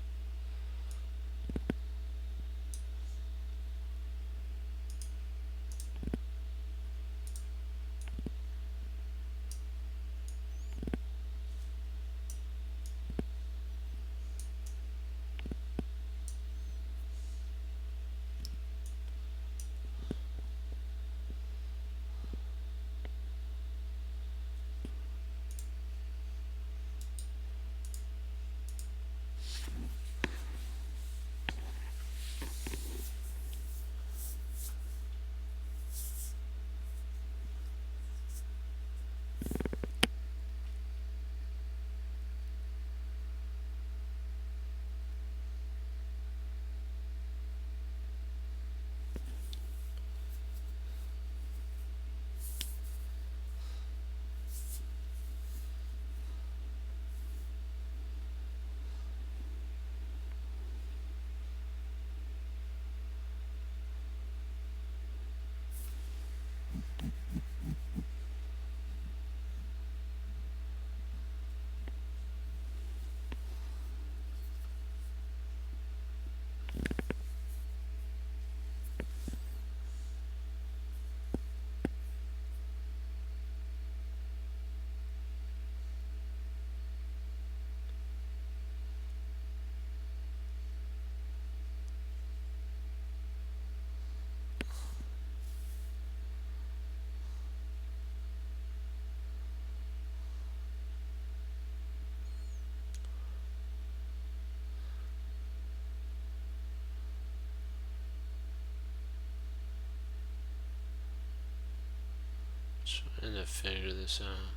Trying to figure this out.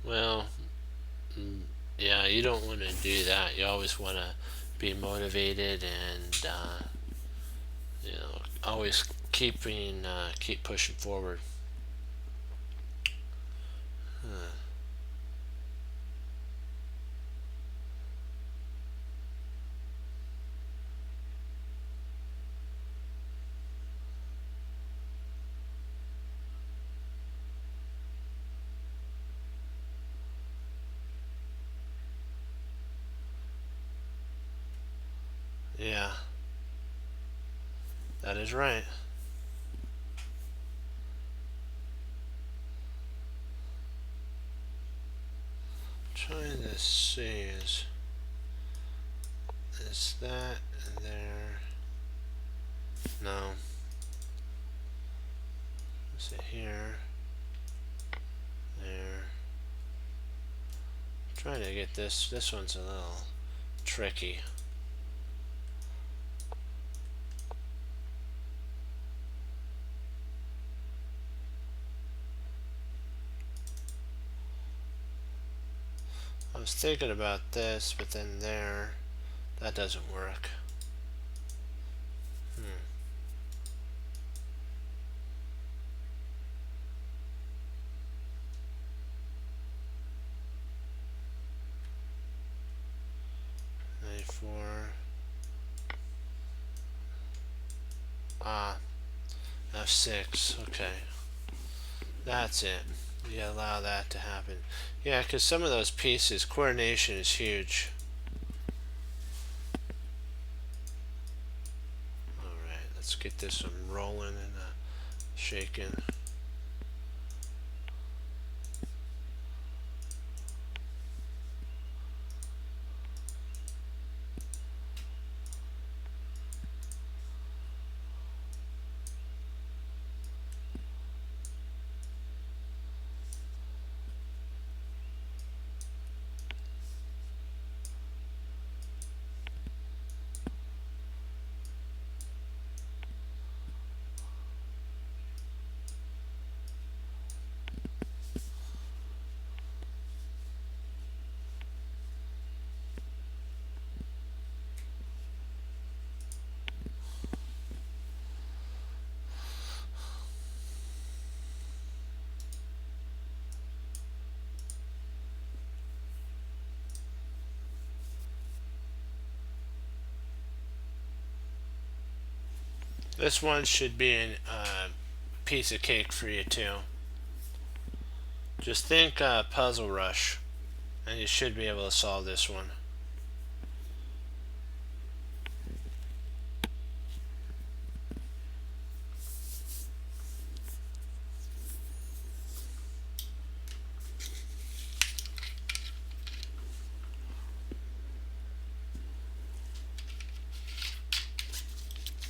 Well, mm, yeah, you don't want to do that. You always want to be motivated and always keep pushing forward. Huh. Yeah, that is right. Trying to see is that there? No. Is it here? There. Trying to get this. This one's a little tricky. I was thinking about this, but then there, that doesn't work. Hmm. A4. Ah, F6. Okay, that's it. You allow that to happen. Yeah, because some of those pieces, coordination is huge. Alright, let's get this one rolling and shaking. This one should be a piece of cake for you too. Just think Puzzle Rush, and you should be able to solve this one.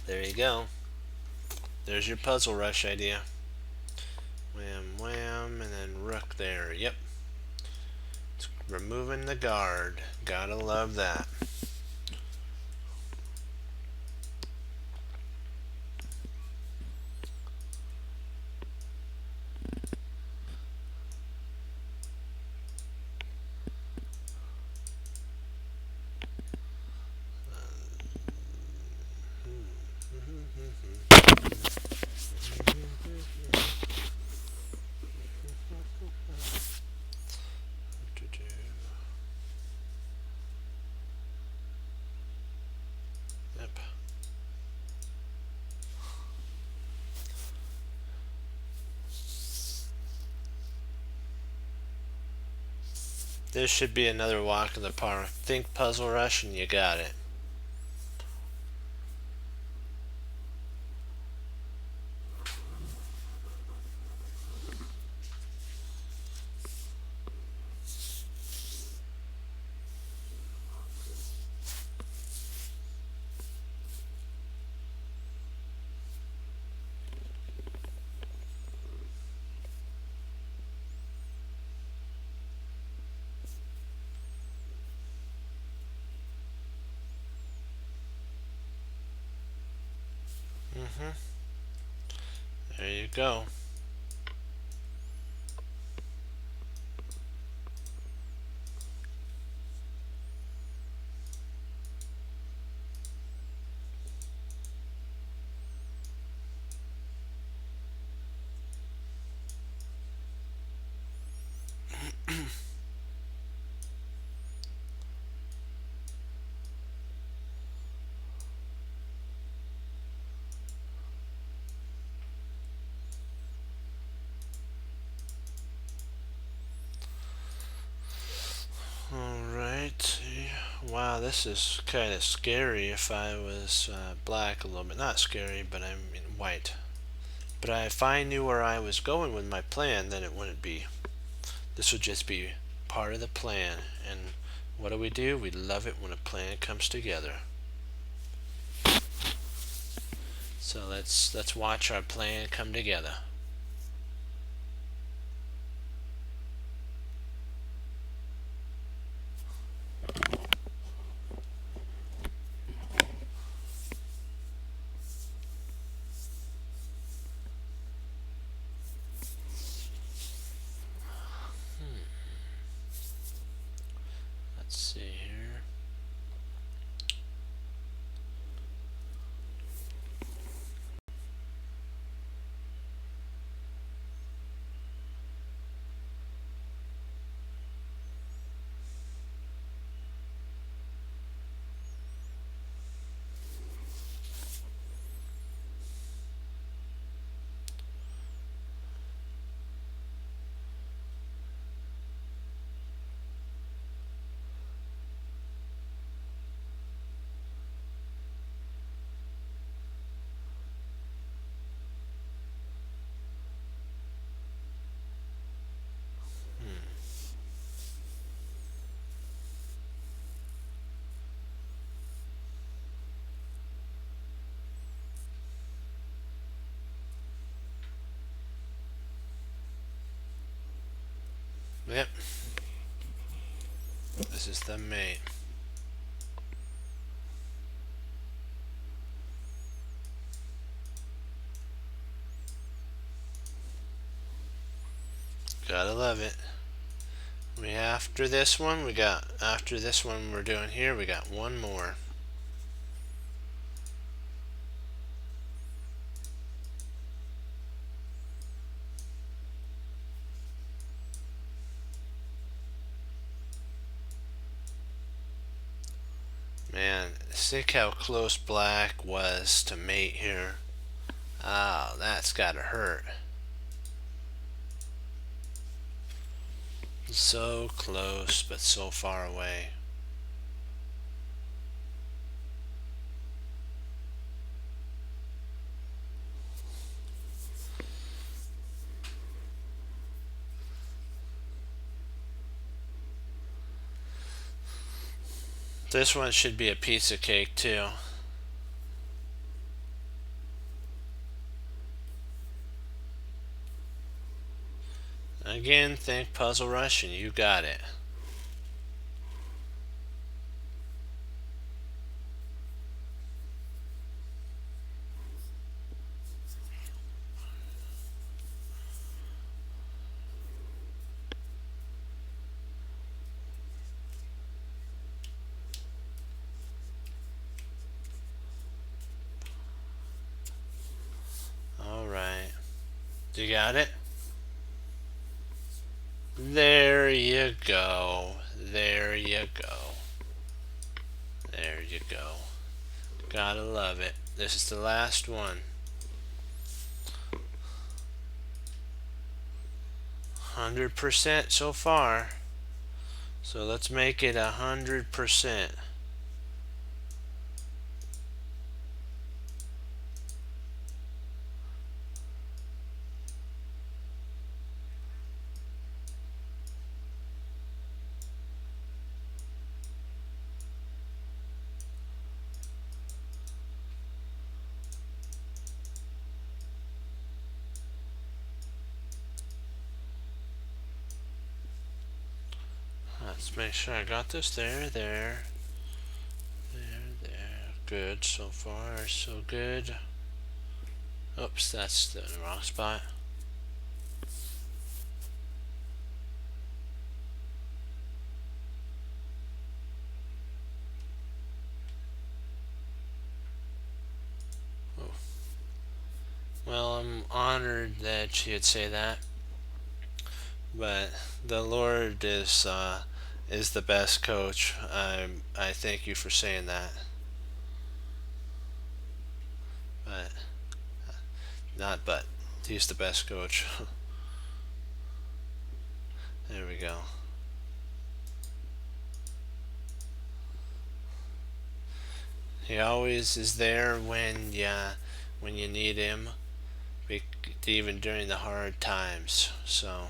There you go. There's your Puzzle Rush idea. Wham, wham, and then rook there. Yep. It's removing the guard. Gotta love that. Yep. This should be another walk in the park. Think Puzzle Rush and you got it. There you go. Alright. Wow, this is kind of scary if I was black a little bit. Not scary, but I mean white. But if I knew where I was going with my plan, then it wouldn't be. This would just be part of the plan. And what do? We love it when a plan comes together. So let's watch our plan come together. Let's see here. Yep. This is the mate. Gotta love it. After this one we're doing here, we got one more. Man, think how close black was to mate here. Oh, that's gotta hurt. So close, but so far away. This one should be a piece of cake too. Again, think Puzzle Rush and you got it. Alright. You got it? There you go. There you go. There you go. Gotta love it. This is the last one. 100% so far. So let's make it 100%. Let's make sure I got this. There. Good. So far, so good. Oops, that's the wrong spot. Oh. Well, I'm honored that she'd say that. But the Lord is the best coach. I thank you for saying that. But not but he's the best coach. There we go. He always is there when you need him, even during the hard times. So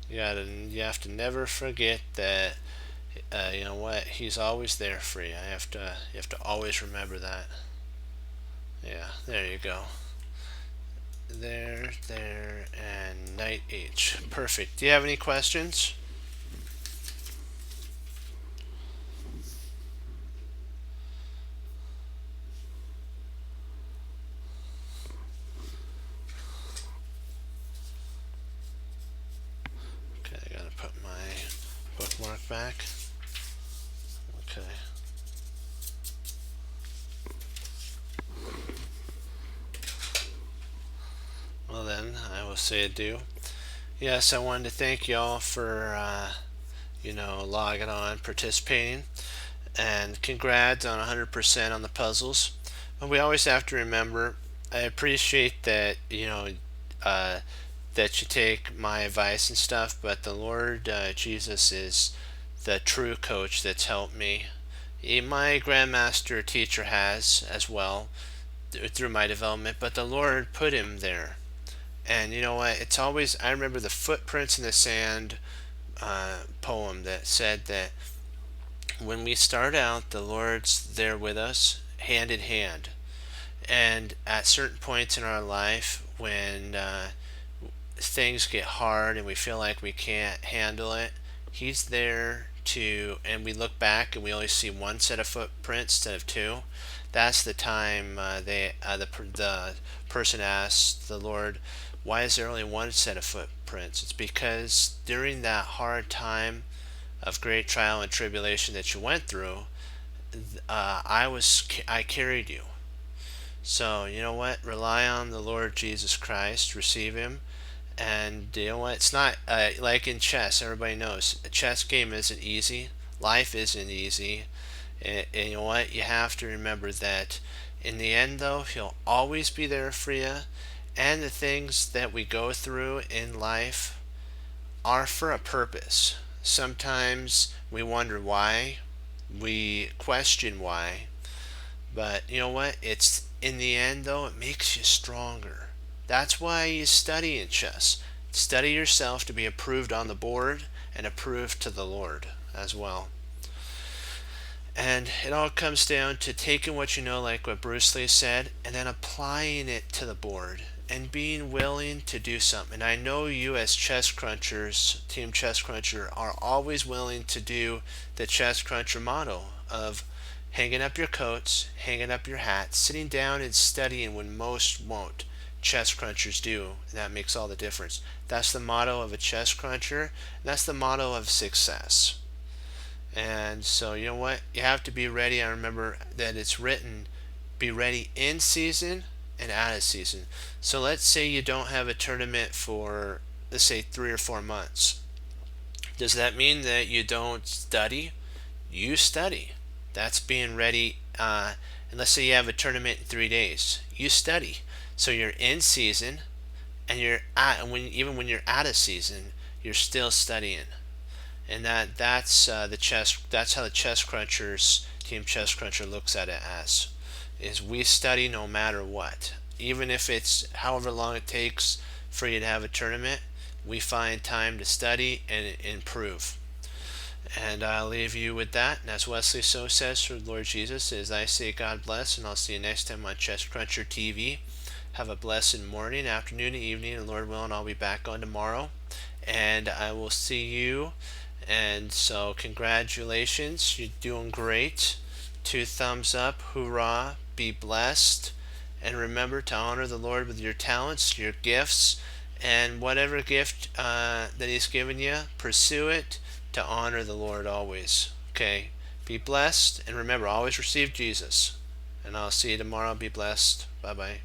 you have to never forget that. You know what? He's always there for you. You have to always remember that. Yeah, there you go. There, and Knight H. Perfect. Do you have any questions? Okay, I gotta put my bookmark back. Okay. Well then, I will say adieu. Yes, I wanted to thank y'all for logging on, participating, and congrats on 100% on the puzzles. But we always have to remember, I appreciate that uh, that you take my advice and stuff, but the Lord Jesus is the true coach that's helped me. My grandmaster teacher has as well through my development, but the Lord put him there. And you know what? It's always, I remember the Footprints in the Sand poem that said that when we start out, the Lord's there with us, hand in hand. And at certain points in our life, when things get hard and we feel like we can't handle it, He's there to, and we look back and we only see one set of footprints instead of two. That's the time the person asks the Lord, "Why is there only one set of footprints?" It's because during that hard time of great trial and tribulation that you went through, I carried you. So you know what? Rely on the Lord Jesus Christ. Receive Him. And you know what? It's not like in chess. Everybody knows a chess game isn't easy. Life isn't easy. And you know what? You have to remember that in the end, though, He'll always be there for you. And the things that we go through in life are for a purpose. Sometimes we wonder why, we question why, but you know what? It's in the end, though, it makes you stronger. That's why you study in chess. Study yourself to be approved on the board and approved to the Lord as well. And it all comes down to taking what you know, like what Bruce Lee said, and then applying it to the board and being willing to do something. And I know you, as chess crunchers, Team Chess Cruncher, are always willing to do the Chess Cruncher model of hanging up your coats, hanging up your hats, sitting down and studying when most won't. Chess crunchers do, and that makes all the difference. That's the motto of a chess cruncher, and that's the motto of success. And so, you know what? You have to be ready. I remember that it's written, be ready in season and out of season. So let's say you don't have a tournament for, let's say, 3 or 4 months. Does that mean that you don't study? You study. That's being ready. And let's say you have a tournament in 3 days. You study. So you're in season, and even when you're out of season, you're still studying. And that's how the chess crunchers, Team Chess Cruncher, looks at it as, is we study no matter what, even if it's however long it takes for you to have a tournament. We find time to study and improve. And I'll leave you with that. And as Wesley So says for Lord Jesus, as I say, God bless, and I'll see you next time on Chess Cruncher TV. Have a blessed morning, afternoon, and evening, and Lord willing, I'll be back on tomorrow. And I will see you. And so, congratulations, you're doing great. 2 thumbs up, hoorah, be blessed. And remember to honor the Lord with your talents, your gifts, And whatever gift that He's given you, pursue it to honor the Lord always. Okay? Be blessed, and remember, always receive Jesus. And I'll see you tomorrow. Be blessed. Bye bye.